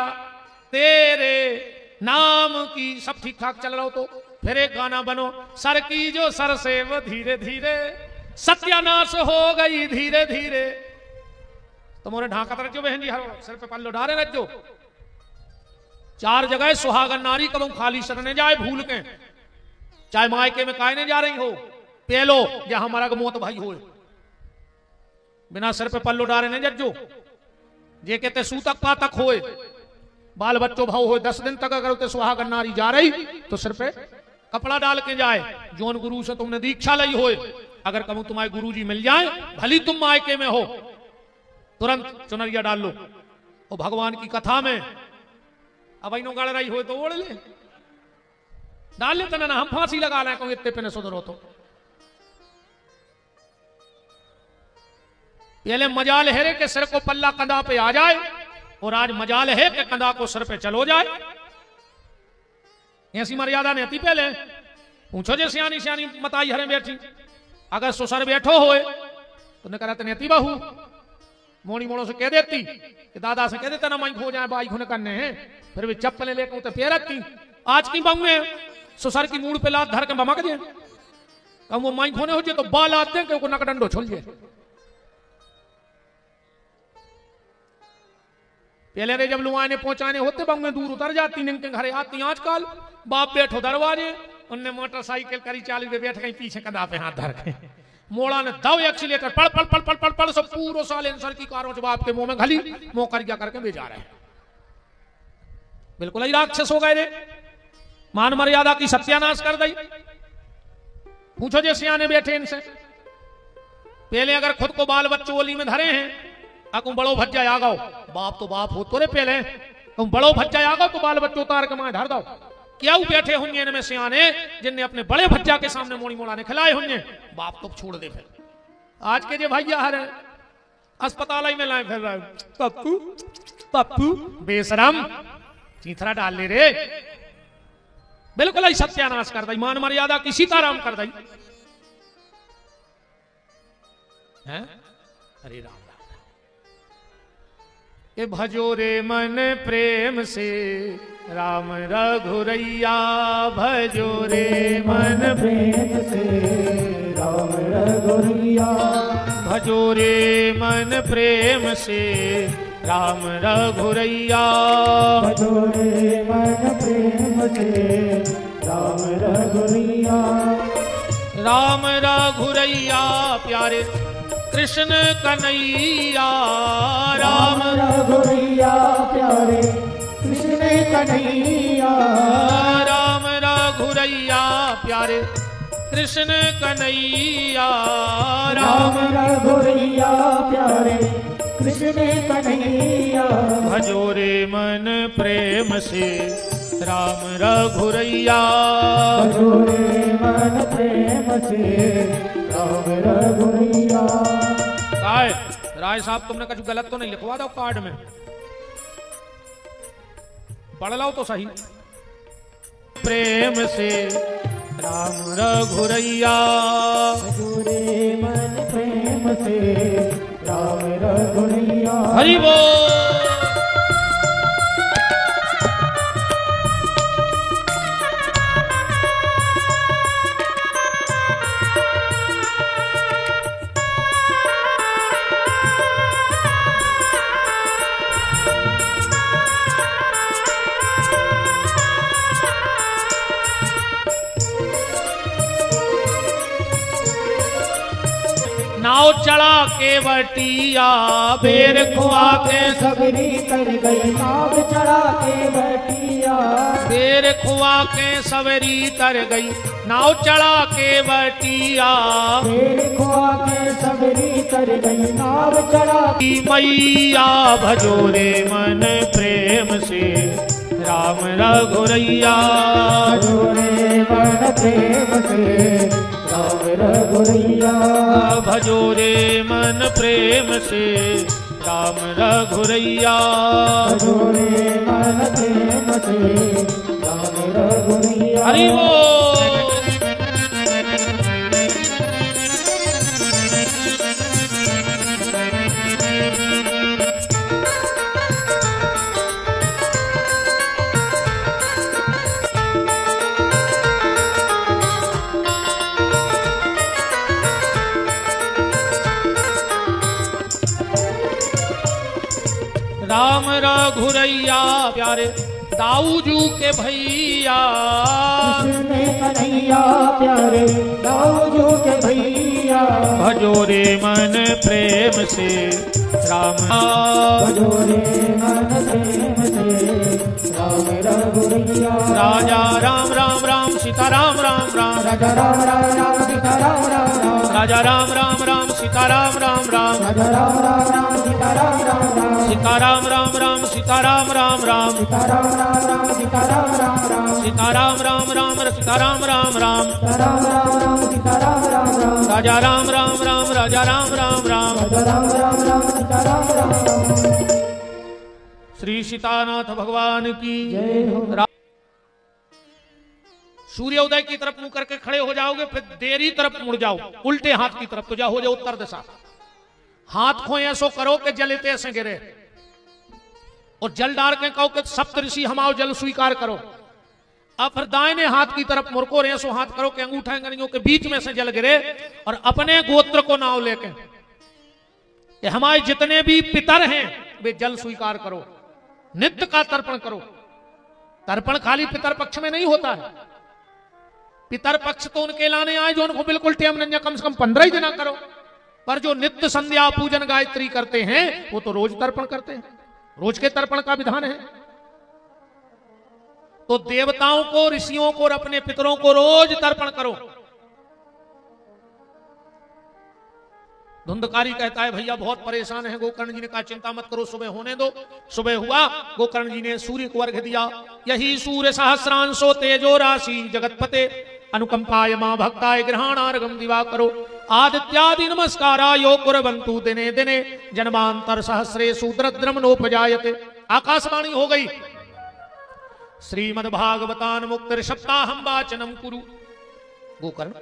तेरे नाम की सब ठीक ठाक चल रहा हो तो फिर एक गाना बनो सर की जो सर से वो धीरे धीरे सत्यानाश हो गई धीरे धीरे तुम्हारे ढाका रखो बहन जी हर सिर पे पल्लो डारे रखो 4 जगह सुहागन नारी कब खाली सरने जाए भूल के चाहे मायके में कायने जा रही हो पेलो या हमारा मौत भाई हो बिना सिर पे पल्लो डारे ने जज्जो जे कहते सूतक पातक होए बाल बच्चों भाव हो 10 दिन तक अगर उते सुहागन नारी जा रही तो सिर पे कपड़ा डाल के जाए जोन गुरु से तुमने दीक्षा ली होए अगर कहूं तुम्हारे गुरु जी मिल जाए भली तुम मायके में हो तुरंत चुनरिया डाल लो और भगवान की कथा में अब इनो गाड़ रही हो तो ओढ़ ले डाल लेते ना हम फांसी लगा रहे हैं इतने पे सुधरो तो पहले मजाल है कि सिर को पल्ला कंधा पे आ जाए और आज मजाल है कि कंधा को सिर पे चलो जाए ऐसी मर्यादा नहीं थी पहले पूछो जे सियानी सियानी मताई हरे बैठी अगर सुसर बैठो होए तो ने कहते नेती बहू मोड़ी मोड़ों से कह देती कि दादा से कह देते ना माइक हो जाए बाइक होने करने हैं फिर भी चप्पलें लेकर तो पैर रखती आज की बहू सुसर की मूड पे लात धर के बमक दिए अब वो माइक होने हो जाए तो बाल आते हैं कि नकडंडो छोल जाए पहले रे जब लुआने पहुंचाने होते बम में दूर उतर जाती निंके घरे आती आजकल बाप बैठो दरवाजे उनने मोटरसाइकिल करी चाली पे बैठ गई पीछे कंधा पे हाथ धर के मोड़ा ने दव एक्सीलेटर पड़ पड़ पड़ पड़ पड़ पड़ सब पूरा साइलेंसर की कारों से बाप के मुंह में घली मुंह कर क्या करके भेजा रहे बिल्कुल ही राक्षस हो गए रे मान मर्यादा की सत्यानाश कर दी पूछो जे सियाने बैठे इनसे पहले अगर खुद को बाल बच्चों ओली में धरे हैं अकुम बड़ो भज्जा आ गो बाप तो बाप हो तो रे पहले तुम बड़ो भज्जा आ गो तो बाल बच्चों उतार के माए धर दो क्या बैठे होंगे इनमें सियाने जिनने अपने बड़े भज्जा के सामने मोड़ी मोड़ा ने खिलाए होंगे बाप तो छोड़ दे फिर आज के जो भैया हर अस्पताल में लाए फिर पप्पू पप्पू बेशरम चीथरा डाल ले रे बिल्कुल ही सत्यानाश कर दी मान मर्यादा की सीताराम कर दी है हरे राम के भजो रे मन प्रेम से राम रघुरैया भजो रे मन प्रेम से राम रघुरैया भजो रे मन प्रेम से राम रघुरैया भजो रे मन प्रेम से राम रघुरैया राम रघुरैया प्यारे कृष्ण कन्हैया राम रघुरैया प्यारे कृष्ण कन्हैया राम रघुरैया प्यारे कृष्ण कन्हैया राम रघुरैया प्यारे कृष्ण कन्हैया भजो रे मन प्रेम से राम रघुरैया भजो रे मन प्रेम से राम रघुरैया राय साहब तुमने कुछ गलत तो नहीं लिखवा दो कार्ड में पढ़ लो तो सही प्रेम से राम रघुरैया भजो रे मन प्रेम से राम रघुरैया हरि बोल नाव चढ़ा के बटिया बेर खुआ के सबरी कर गई नाव चढ़ा के बटिया गुरैया शेर खुआ के सवेरी तर गई नाव चढ़ा के बटिया शेर खुआ के सबरी कर गई नाव चढ़ा की मैया भजोरे मन प्रेम से राम रघुरैया भजोरे मन प्रेम से राम रघुरैया भजोरे मन प्रेम से राम रघुरैया भजोरे मन प्रेम से राम रघुरैया हरि बोल। राम रघुरैया प्यारे दाऊजू के भैया कृष्ण कन्हैया प्यारे दाऊजू के भैया भजोरे मन प्रेम से राम भजोरे मन प्रेम से राम रघुरैया राजा राम राम राम सीता राम राम राम राजा राम राम राम सीता राम राम राम राजा राम राम राम सीता राम राम राम राजा राम राम राम सीता राम राम राम सीता राम राम राम सीता राम राम राम सीता राम राम राम सीता राम राम राम सीता राम राम राम सीता राम राम राम सीता राम राम राम सीता राम राम राम राजा राम राम राम राजा राम राम राम राजा राम राम राम सीता राम राम राम श्री सीतानाथ भगवान की जय हो। सूर्योदय की तरफ मुंह करके खड़े हो जाओगे, फिर देरी तरफ मुड़ जाओ उल्टे हाथ की तरफ, तो जा हो जाओ उत्तर दिशा। हाथ को ऐसो करो कि जलते ऐसे गिरे, और जल डाल के कहो कि सप्त ऋषि हमाओ जल स्वीकार करो। अब फिर दाहिने हाथ की तरफ मुड़को ऐसो हाथ करो कि अंगूठा अंगनियों के बीच में से जल गिरे, और अपने गोत्र को नाव लेके कि हमारे जितने भी पितर हैं वे जल स्वीकार करो, नित्य का तर्पण करो। तर्पण खाली पितर पक्ष में नहीं होता है, पितर पक्ष तो उनके लाने आए जो उनको बिल्कुल टेम नंजा कम से कम 15 ही दिन करो, पर जो नित्य संध्या पूजन गायत्री करते हैं वो तो रोज तर्पण करते हैं, रोज के तर्पण का विधान है। तो देवताओं को, ऋषियों को और अपने पितरों को रोज तर्पण करो। धुंधकारी कहता है भैया बहुत परेशान है। गोकर्ण जी ने कहा चिंता मत करो, सुबह होने दो। सुबह हुआ, गोकर्ण जी ने सूर्य को अर्घ्य दिया। यही सूर्य सहस्रांशो तेजो राशि जगतपते अनुकंपाय मां भक्ताय ग्रहणार्घम दिवा करो। आदित्यादि नमस्कारा यो कुर्वन्तु दिने दिने जन्मांतर सहस्रेषु दरिद्रम नोपजायते। आकाशवाणी हो गई। श्रीमद्भागवतान मुक्तिर सप्ताहम वाचनम कुरु। गोकर्ण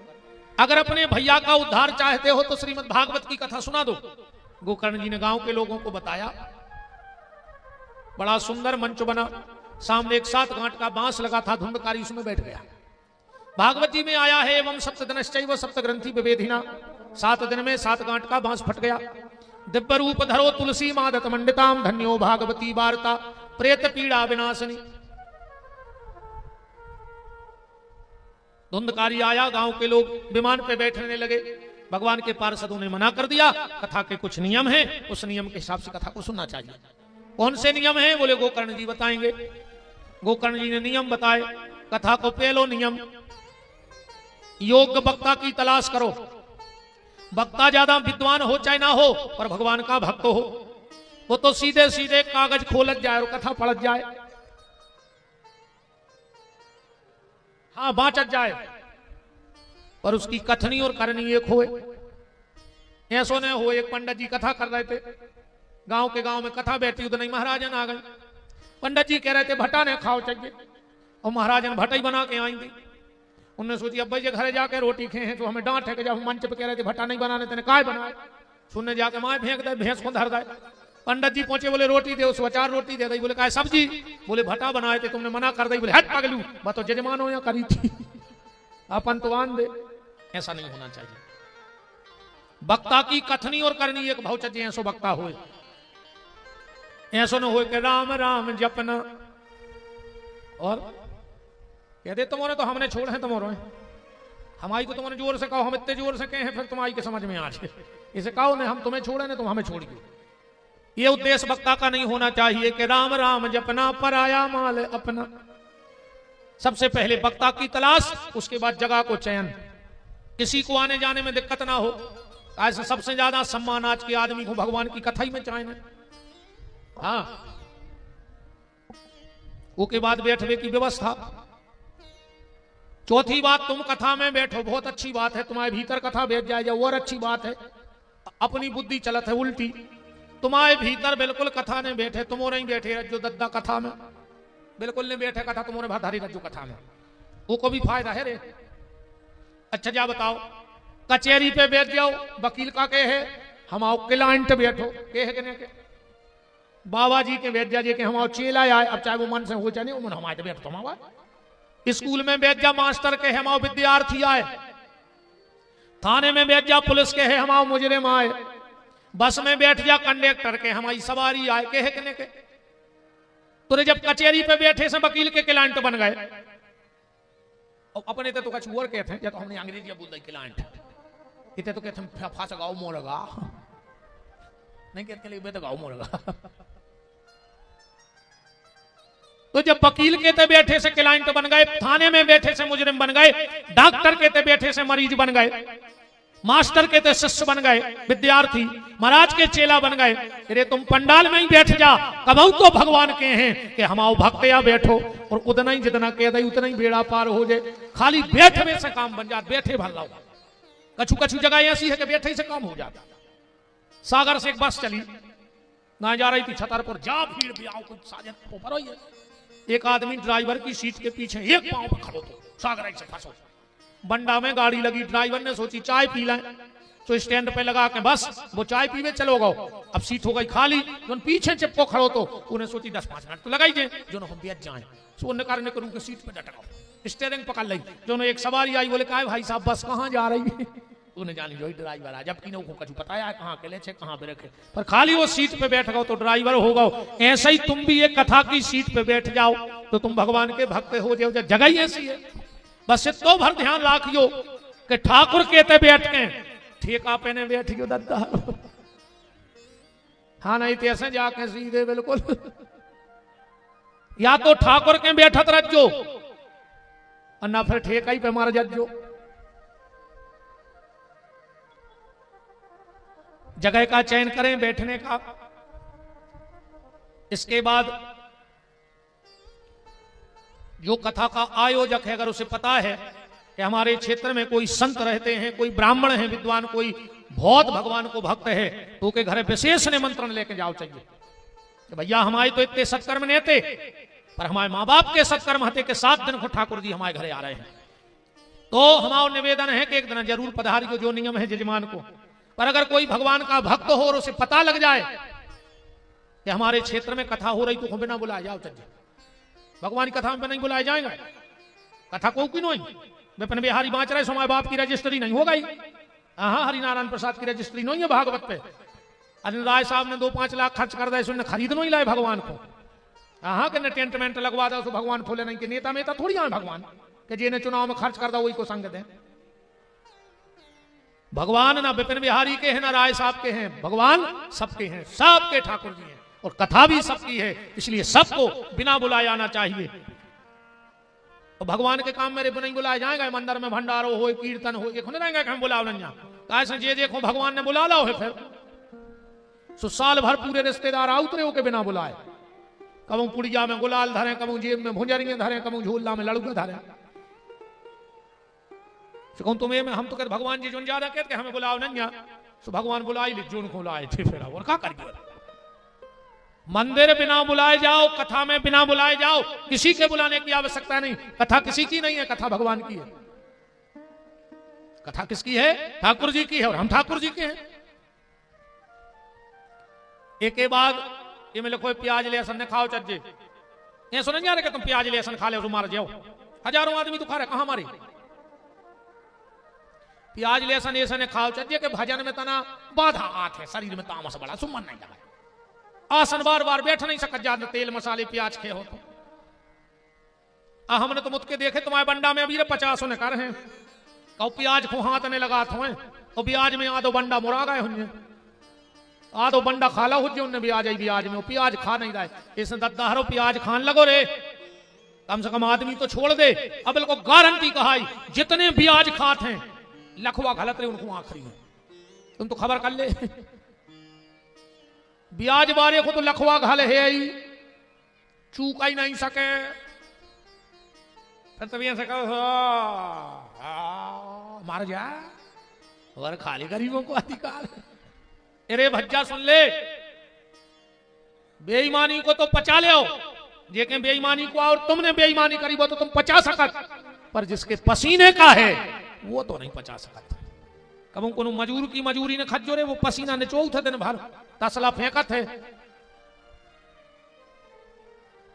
अगर अपने भैया का उद्धार चाहते हो तो श्रीमद् भागवत की कथा सुना दो। गोकर्ण जी ने गांव के लोगों को बताया। बड़ा सुंदर मंच बना, सामने एक 7 गांठ का बांस लगा था। धुंधकारी उसमें बैठ गया। भागवत जी में आया है एवं सप्तदिनश्चैव सप्तग्रंथि विभेदिना। 7 दिन में 7 गांठ का बांस फट गया। दिव्य रूप धरो तुलसी मादत मंडिताम धन्यो भागवती वार्ता प्रेत पीड़ा विनाशनी। धुंधकारी आया, गांव के लोग विमान पे बैठने लगे। भगवान के पार्षदों ने मना कर दिया। कथा के कुछ नियम हैं, उस नियम के हिसाब से कथा को सुनना चाहिए। कौन से नियम हैं? बोले गोकर्ण जी बताएंगे। गोकर्ण जी ने नियम बताए। कथा को पहलो नियम, योग्य वक्ता की तलाश करो। वक्ता ज्यादा विद्वान हो चाहे ना हो, पर भगवान का भक्त हो। वो तो सीधे सीधे कागज खोलत जाए और कथा पढ़त जाए, हाँ बांचत जाए, पर उसकी कथनी और करनी एक होए। ऐसो ने हो, एक पंडित जी कथा कर रहे थे। गांव के गांव में कथा बैठी, उधर नहीं महाराजन आ गए। पंडित जी कह रहे थे भट्टा ने खाओ चाहिए, और महाराजन भट्टा ही बना के आएंगे। उन्होंने सोची अब भाई जे घरे जाके रोटी खे हैं तो हमें डांट है कि जब मंच पे कह रहे थे भट्टा नहीं बनाने, तेने काय बनाए। सुनने जाके माए फेंक दे, भैंस को धर दे। पंडित जी पहुंचे, बोले रोटी दे, उस 4 रोटी दे दी। बोले काय सब्जी? बोले भट्टा बनाए थे, तुमने मना कर दी। बोले हट पगलू, बात तो जजमान हो या करी थी, अपन तो आन दे। ऐसा नहीं होना चाहिए। वक्ता की कथनी और करनी एक भाव चाहिए। ऐसो वक्ता हो, ऐसो न हो कि राम राम जपना और कह दे तुम्हारे तो हमने छोड़ है, तुम्हारे हमारी तो तुमने जोर से कहो, हम इतने जोर से कहे हैं, फिर तुम्हारी के समझ में आ जाए। इसे कहो ने हम तुम्हें छोड़े ने तुम हमें छोड़िए। ये उद्देश्य वक्ता का नहीं होना चाहिए कि राम राम जपना पराया माल अपना। सबसे पहले वक्ता की तलाश, उसके बाद जगह को चयन। किसी को आने जाने में दिक्कत ना हो। ऐसे सबसे ज्यादा सम्मान आज के आदमी को भगवान की कथा ही में चाहिए। हाँ, उसके बाद बैठने की व्यवस्था। चौथी बात, तुम कथा में बैठो, बहुत अच्छी बात है, तुम्हारे भीतर कथा बैठ जाए और अच्छी बात है। अपनी बुद्धि चलत है उल्टी, तुम्हारे भीतर बिल्कुल कथा ने बैठे, तुम नहीं बैठे रज्जो दद्दा कथा में, बिल्कुल नहीं बैठे कथा तुम्हारे भाधारी रज्जो कथा में, वो को भी फायदा है रे। अच्छा जा बताओ, कचहरी पे बैठ जाओ, वकील का के है हम आओ क्लाइंट बैठो, के है के बाबा जी के बैठ जाइए कि हम आओ चेला आए, अब चाहे वो मन से हो चाहे नहीं, हमारे बैठ तो हमारा। स्कूल में बैठ जा मास्टर के है हम आओ विद्यार्थी आए, थाने में बैठ जा पुलिस के है हम आओ मुजरिम आए, बस में बैठ जा कंडक्टर के हमारी सवारी आए, के है के तो जब कचहरी पे बैठे से वकील के क्लाइंट बन गए, अपने तो कुछ और कहते हैं, तो हमने अंग्रेजी बोल दी क्लाइंट, इतने तो कहते हैं फांस गाओ मोरगा, नहीं कहते लिए तो गाओ मोरगा। तो जब वकील के ते बैठे से क्लाइंट बन गए, थाने में बैठे से मुजरिम बन गए, डॉक्टर के ते बैठे से मरीज बन गए, मास्टर के ते शिष्य बन गए, विद्यार्थी महाराज के चेला बन गए, अरे तुम पंडाल में ही बैठ जा, कबहू तो भगवान के हैं कि हम आओ भक्त या बैठो, और उतना ही जितना कह दे उतना ही बेड़ा पार हो जाए। खाली बैठे से काम बन जाता, बैठे भल लाओ। कछु कछु जगह ऐसी है कि बैठे से काम हो जाता। सागर से एक बस चली, ना जा रही थी छतरपुर, जा भीड़ भी आओ कुछ साजन ऊपर हो, एक आदमी ड्राइवर की सीट के पीछे एक पांव पर खड़ो तो सागर से फंसो। बंडा में गाड़ी लगी, ड्राइवर ने सोची चाय पी लें, तो स्टैंड पे लगा के बस वो चाय पीवे चलो गो। अब सीट हो गई खाली, जो पीछे चिपको खड़ो तो उन्हें सोची 10-5 मिनट तो लगाई जाए, जो हम बैठ जाए, सो उन्हें कारण करूँ कि सीट पे डटकाओ, स्टेयरिंग पकड़ ली। जो एक सवारी आई, बोले कहा भाई साहब बस कहाँ जा रही है, उन्हें जानी जो ड्राइवर आ, जबकि ने कुछ बताया कहाँ के ले कहाँ पे रखे, पर खाली वो सीट पे बैठ गओ तो ड्राइवर हो गओ। ऐसे ही तुम भी एक कथा की सीट पे बैठ जाओ तो तुम भगवान के भक्त हो जाओ। जगह ही ऐसी है, बस तो भर ध्यान रखियो कि ठाकुर कहते बैठ के ठेका पे ने बैठियो दद्दा। हाँ नहीं तो ऐसे जाके सीधे बिल्कुल, या तो ठाकुर के बैठत रखो और ना फिर ठेका ही पे मार जाओ। जगह का चयन करें बैठने का। इसके बाद जो कथा का आयोजक है, अगर उसे पता है कि हमारे क्षेत्र में कोई संत रहते हैं, कोई ब्राह्मण है विद्वान, कोई बहुत भगवान को भक्त है, तो के घर विशेष निमंत्रण लेके जाओ चाहिए कि भैया हमारे तो इतने सत्कर्म नहीं थे, पर हमारे माँ बाप के सत्कर्म हते के 7 दिन को ठाकुर जी हमारे घरे आ रहे हैं, तो हमारा निवेदन है कि एक दिन जरूर पधारियो, जो नियम है जजमान को। पर अगर कोई भगवान का भक्त हो और उसे पता लग जाए कि हमारे क्षेत्र में कथा हो रही, तो बिना बुलाए जाओ चाहिए। भगवान की कथा में नहीं बुलाए जाएंगे, कथा को की नहीं, विपिन बिहारी बाँच रहे, हमारे बाप की रजिस्ट्री नहीं हो गई। हाँ, हरिनारायण प्रसाद की रजिस्ट्री नहीं है भागवत पे। अनिल राय साहब ने 2-5 लाख खर्च कर दिए, उसने खरीद नहीं लाए भगवान को। हाँ, कि टेंट मेंट लगवा दो तो भगवान फूले नहीं, कि नेता मेता थोड़ी आए भगवान कि जिन्हें चुनाव में खर्च कर दो वही को संग दें। भगवान ना विपिन बिहारी के हैं ना राय साहब के हैं, भगवान सबके हैं, सबके ठाकुर जी हैं, और कथा भी सबकी है, इसलिए सबको बिना बुलाए आना चाहिए। तो भगवान के काम मेरे नहीं बुलाए जाएंगे, मंदिर में भंडारो हो, कीर्तन हो, ये खुद रहेंगे कि हम बुलाओ नहीं। कैसे जे देखो भगवान ने बुला लो है, फिर साल भर पूरे रिश्तेदार उतरे हो के बिना बुलाए, कबू पुड़िया में गुलाल धरे, कबू जेब में भुंजरियां धरे, कबू झूला में लड़ुआ धरे। कहूँ तुम्हें में हम तो कहते भगवान जी जो ज्यादा कहते हमें बुलाओ नहीं, तो भगवान बुलाई ली जो उनको बुलाए थे, फिर और क्या करिए। मंदिर बिना बुलाए जाओ, कथा में बिना बुलाए जाओ, किसी के बुलाने की आवश्यकता नहीं। कथा किसी की नहीं है, कथा भगवान की है। कथा किसकी है? ठाकुर जी की है, और हम ठाकुर जी के हैं। एक के बाद ये में लिखो प्याज लहसुन ने खाओ चज्जे, ये सुन नहीं आ रहे कि तुम प्याज लहसुन खा ले और मार जाओ। हजारों आदमी तो खा रहे, कहां मारे? प्याज लहसुन ऐसा ने खाओ चज्जे के भजन में तना बाधा आत है, शरीर में तामस बड़ा, सुमन नहीं लगा, आसन बार बार बैठ नहीं सकत, ज्यादा तेल मसाले प्याज खे हो तो। हमने तो मुझके देखे तुम्हारे बंडा में अभी 50 ने कर हैं, कहो प्याज को हाथ ने लगा थो, और ब्याज में आधो बंडा मुरा गए होंगे, आधो बंडा खाला हो उन्हें ब्याज आई, ब्याज में प्याज खा नहीं रहे, इस दद्दाहरो प्याज खान लगो रे, कम से कम आदमी तो छोड़ दे। अब को गारंटी कहा जितने ब्याज खाते हैं लखवा गलत रहे उनको आखिरी में तुम तो खबर कर ले। ब्याज बारे को तो लखवा घल है ही, चूका ही नहीं सके। फिर तभी ऐसे कहो मार जा और खाली गरीबों को अधिकार। अरे भज्जा सुन ले, बेईमानी को तो पचा ले, जेके बेईमानी को और तुमने बेईमानी करी वो तो तुम पचा सकत, पर जिसके पसीने का है वो तो नहीं पचा सकत। कब को मजूर की मजूरी ने खजोरे वो पसीना निचोऊ थे दिन भर, तसला फेंकत है।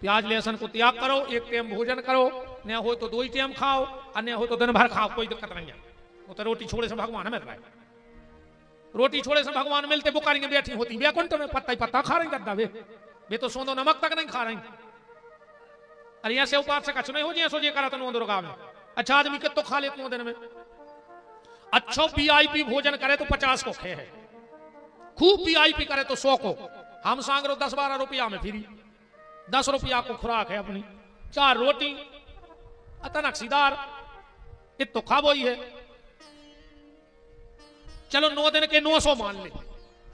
प्याज लहसुन को त्याग करो, एक टाइम भोजन करो, न हो तो 2 टाइम खाओ, अन्य हो तो दिन भर खाओ, कोई दिक्कत नहीं है। वो तो रोटी छोड़े से भगवान मिल रहा है, रोटी छोड़े से भगवान मिलते बुकारी में बैठी होती बैकुंठ में पत्ता ही पत्ता खा रही गद्दा वे तो सोंदो नमक तक नहीं खा रही। अरे ऐसे उपास से कछ नहीं हो जाए सोचे करा तो दुर्गा में। अच्छा आदमी के तो खा लेते दिन में, अच्छो वीआईपी भोजन करे तो 50 को खे है, खूब वीआईपी करे तो 100 को। हम सांग रो 10-12 रुपया में फ्री, 10 रुपया को खुराक है अपनी, 4 रोटी अतनकसीदार इत तो खाबो ही है। चलो 9 दिन के 900 मान ले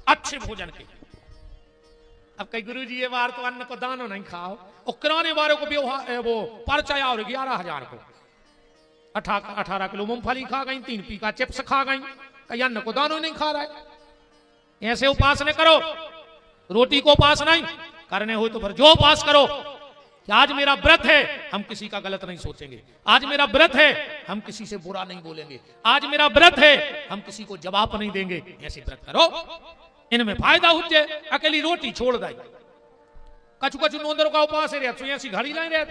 अच्छे भोजन के। अब कई गुरु जी ये बार तो अन्न को दानो नहीं खाओ, और किराने वालों को व्यवहार वो पर्चा और 11,000 को 18 किलो मूंगफली खा गई, 3 पीका चिप्स खा गई, कई अन्न को दानो नहीं खा रहा है। ऐसे उपास न करो, रोटी को उपास नहीं करने हो तो फिर जो उपास करो कि आज मेरा व्रत है, हम किसी का गलत नहीं सोचेंगे, आज मेरा व्रत है हम किसी से बुरा नहीं बोलेंगे, आज मेरा व्रत है हम किसी को जवाब नहीं देंगे। ऐसे व्रत करो, इनमें फायदा हो जाए। अकेली रोटी छोड़ दे, कछु कछु नोंदर का उपास है, ऐसी घड़ी लाइन रहे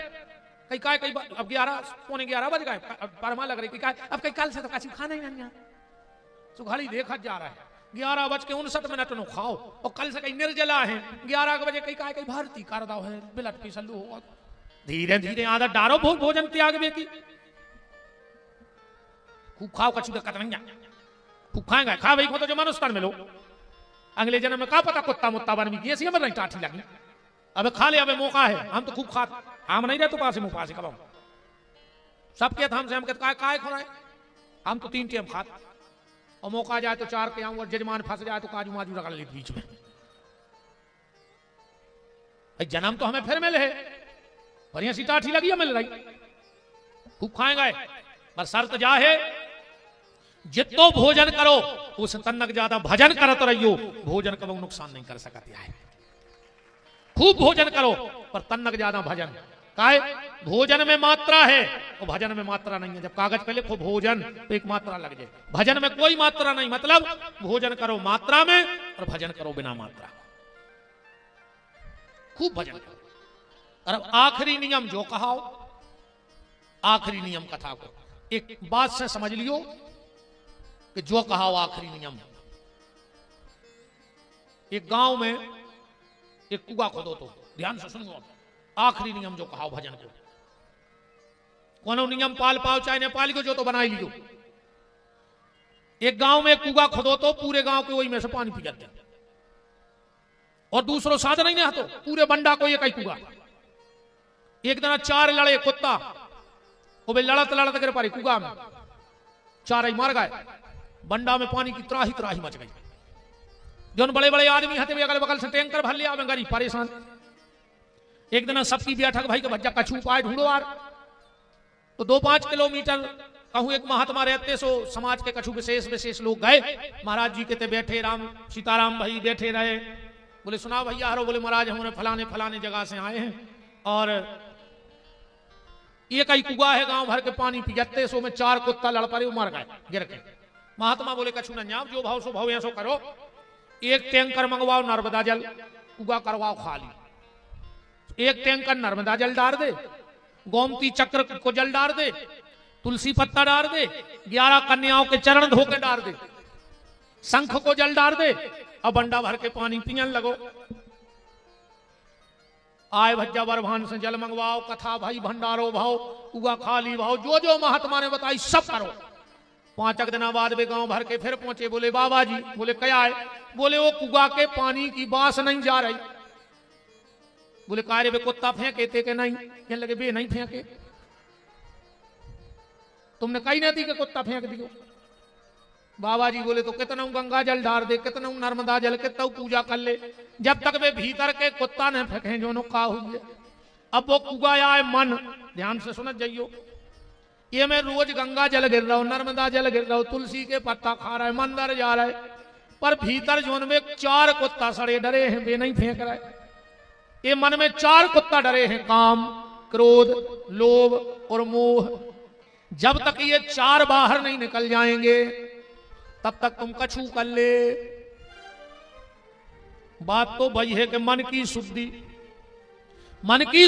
कई काय कई अब 11-11 बज गए, परमा लग रही काय अब कई कल से तो कछु खाना ही नहीं, तो घड़ी देखा जा रहा है 11:59 नो खाओ, और कल से कई निर्जला है 11 बजे कई काय कई भारती कर दो है बिलट की सल्लू हो। धीरे धीरे आदत डारो भोजन त्याग बे की, खूब खाओ कछु दिक्कत नहीं, खूब खाएंगे खा भाई को तो जो मनुष्य मिलो, अगले जन्म में का पता कुत्ता मुत्ता बन भी ऐसी हमें नहीं टाठी लगी। अब खा ले, अब मौका है, हम तो खूब खा, हम नहीं रहे तो पास मुंह पास कब सबके हम से हम कहते काय खुराए, हम तो 3 टाइम खाते, और मौका जाए तो 4 के आऊं, और जजमान फंस जाए तो काजू माजू रगड़ ले बीच में। भाई जन्म तो हमें फिर मिले है, बढ़िया सी टाठी लगी है मिल रही, खूब खाएंगे, पर शर्त जा है जितो भोजन करो उस तन्नक ज्यादा भजन करत रहियो, भोजन कब नुकसान नहीं कर सकती है। खूब भोजन करो पर तन्नक ज्यादा भजन काहे, भोजन में मात्रा है और भजन में मात्रा नहीं है। जब कागज पे लिखो भोजन तो एक मात्रा लग जाए, भजन में कोई मात्रा नहीं, मतलब भोजन करो मात्रा में और भजन करो बिना मात्रा, खूब भजन करो। और आखिरी नियम जो कहा, आखिरी नियम कथा को एक बात से समझ लियो कि जो कहा आखिरी नियम, एक गांव में एक कुआं खोदो, तो ध्यान से सुनो, आखिरी नियम जो कहा भजन को, कोनो नियम पाल पाओ चाहे नेपाली को जो तो बनाई लियो। एक गांव में एक कुआं खोदो तो पूरे गांव के वही में से पानी पी जाते हैं, और दूसरों साधन ही नहीं तो पूरे बंडा को एक ही कुआं। एक दिन 4 लड़े कुत्ता, वो भी लड़त लड़त गिर पड़े कुआं में, 4 ही मार गए, बंडा में पानी की त्राही त्राही मच गई। जो बड़े बड़े आदमी हते अगल बगल से टैंकर भर लिया, गरीब परेशान। एक दिन सबकी बैठक भाई के भज्जा कछु उपाय ढूंढो यार, तो 2-5 किलोमीटर कहूं एक महात्मा रहते, सो समाज के कछु विशेष लोग गए महाराज जी के ते बैठे, राम सीताराम भाई बैठे रहे, बोले सुना भैया हरो, बोले महाराज हमने फलाने जगह से आए हैं, और एक ही कुआं है गांव भर के पानी पी जाते, सो में 4 कुत्ता लड़ पड़े, मर गए गिर के। महात्मा बोले कछु न जाओ, जो भाव सो भाव ऐसो करो, एक टैंकर मंगवाओ नर्मदा जल, कुआं करवाओ खाली, एक टैंकर नर्मदा जल डाल दे, गोमती चक्र को जल डाल दे, तुलसी पत्ता डाल दे, 11 कन्याओं के चरण धो के डाल दे, शंख को जल डाल दे, और बंडा भर के पानी पियन लगो। आय भज्जा बरभान से जल मंगवाओ, कथा भाई भंडारो भाव, कुआं खाली भाव, जो जो महात्मा ने बताई सब करो। 5 दिन बाद वे गांव भर के फिर पहुंचे, बोले बाबा जी, बोले क्या है, बोले वो कुआं के पानी की बास नहीं जा रही, बोले कार्य वे कुत्ता फेंके थे कि नहीं? कहने लगे वे नहीं फेंके, तुमने कही नहीं थी कि कुत्ता फेंक दियो। बाबा जी बोले तो कितना गंगा जल डाल दे, कितना नर्मदा जल, कितना पूजा कर ले, जब तक वे भीतर के कुत्ता न फेंके जो का हुई है। अब वो कुगाया है मन, ध्यान से सुन जाइयो, ये मैं रोज गंगा जल गिर रहा हूं, नर्मदा जल गिर रहा हूं, तुलसी के पत्ता खा रहा है, मंदिर जा रहा है, पर भीतर जोन में 4 कुत्ता सड़े डरे हैं, वे नहीं फेंक रहा है। ये मन में 4 कुत्ता डरे हैं, काम, क्रोध, लोभ और मोह। जब तक ये 4 बाहर नहीं निकल जाएंगे तब तक तुम कछु कर ले। बात तो वही है कि मन की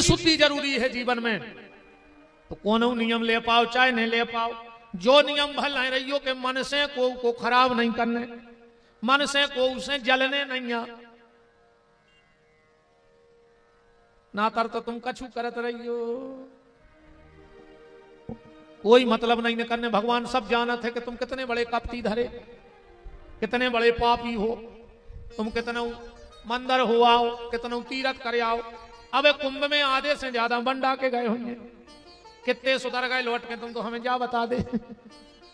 शुद्धि जरूरी है जीवन में। तो कोनो नियम ले पाओ चाहे नहीं ले पाओ, जो नियम भल नहीं रहियो कि मन से को खराब नहीं करने, मन से को उसे जलने नहीं आ, ना तर तो तुम कछु करत रहियो, कोई मतलब नहीं करने। भगवान सब जानत है कि तुम कितने बड़े कपटी धरे, कितने बड़े पापी हो, तुम कितना मंदिर हो आओ, कितना तीरथ करे आओ। अब कुंभ में आधे से ज्यादा बंडा के गए होंगे, कितने सुधर गए लौट के, तुम तो हमें जा बता दे।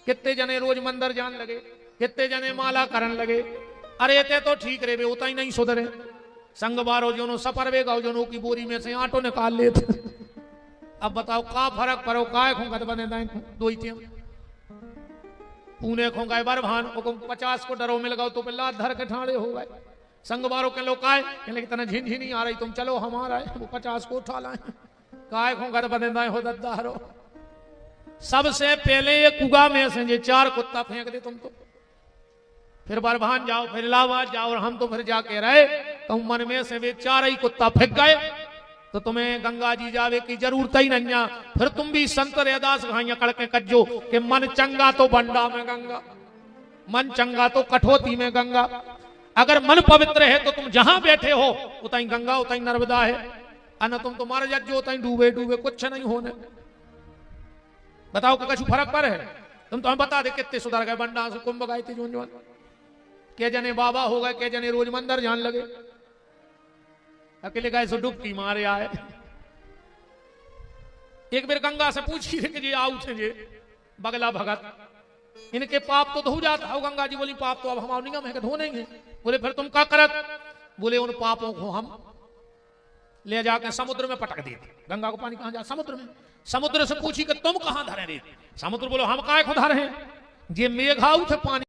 कितने जने रोज मंदिर जान लगे, कितने जने माला करन लगे। अरे ते तो ठीक रे, वे उतना ही नहीं सुधरे। संग बारो जोनो सफर वे गाओ जोनो की बोरी में से आटो निकाल लेते। अब बताओ का फर्क पड़ो, काय खोंगा तो बने दाएं दो ही टियम पूने खोंगा बार भान को 50 को डरो मिल गओ तो पिल्ला धर के ठाड़े हो गए। संग बारो के लो काय कहले कि तना झिनझिनी आ रही, तुम चलो हमारा है, वो 50 को उठा लाए, काय खोंगा तो बने दाएं हो दद्दारो। सबसे पहले ये कुगा में से ये 4 कुत्ता फेंक दे तुम तो, फिर बरभान जाओ, फिर इलाहाबाद जाओ, और हम तो फिर जाके रहे तो मन में से वे 4 ही कुत्ता फेंक गए तो तुम्हें गंगा जी जावे की जरूरत ही नहीं है। फिर तुम भी संत रैदास घाइया कड़के कज्जो कि मन चंगा तो बंडा में गंगा, मन चंगा तो कठोती में गंगा। अगर मन पवित्र है तो तुम जहां बैठे हो उतई गंगा उतई नर्मदा है, अन तुम तो मर जाओ उतई डूबे डूबे कुछ नहीं होने। बताओ कि कछु फर्क पर है? तुम तो हम बता दे कितने सुधर गए, बंडा से कुंभ गए थे जोन, के जने बाबा हो गए, के जने रोज मंदिर जान लगे, अकेले गए सो डुबकी मारे आए। एक बार गंगा से पूछी थे कि जी आओ थे जे बगला भगत, इनके पाप तो धो जाता हो। गंगा जी बोली पाप तो अब हमारे निगम है कि धो नहीं है। बोले फिर तुम क्या करत? बोले उन पापों को हम ले जाकर समुद्र में पटक देते। गंगा को पानी कहां जा? समुद्र में। समुद्र से पूछी कि तुम कहां धरे रे? समुद्र बोलो हम काय को धरे हैं, जे मेघाऊ थे पानी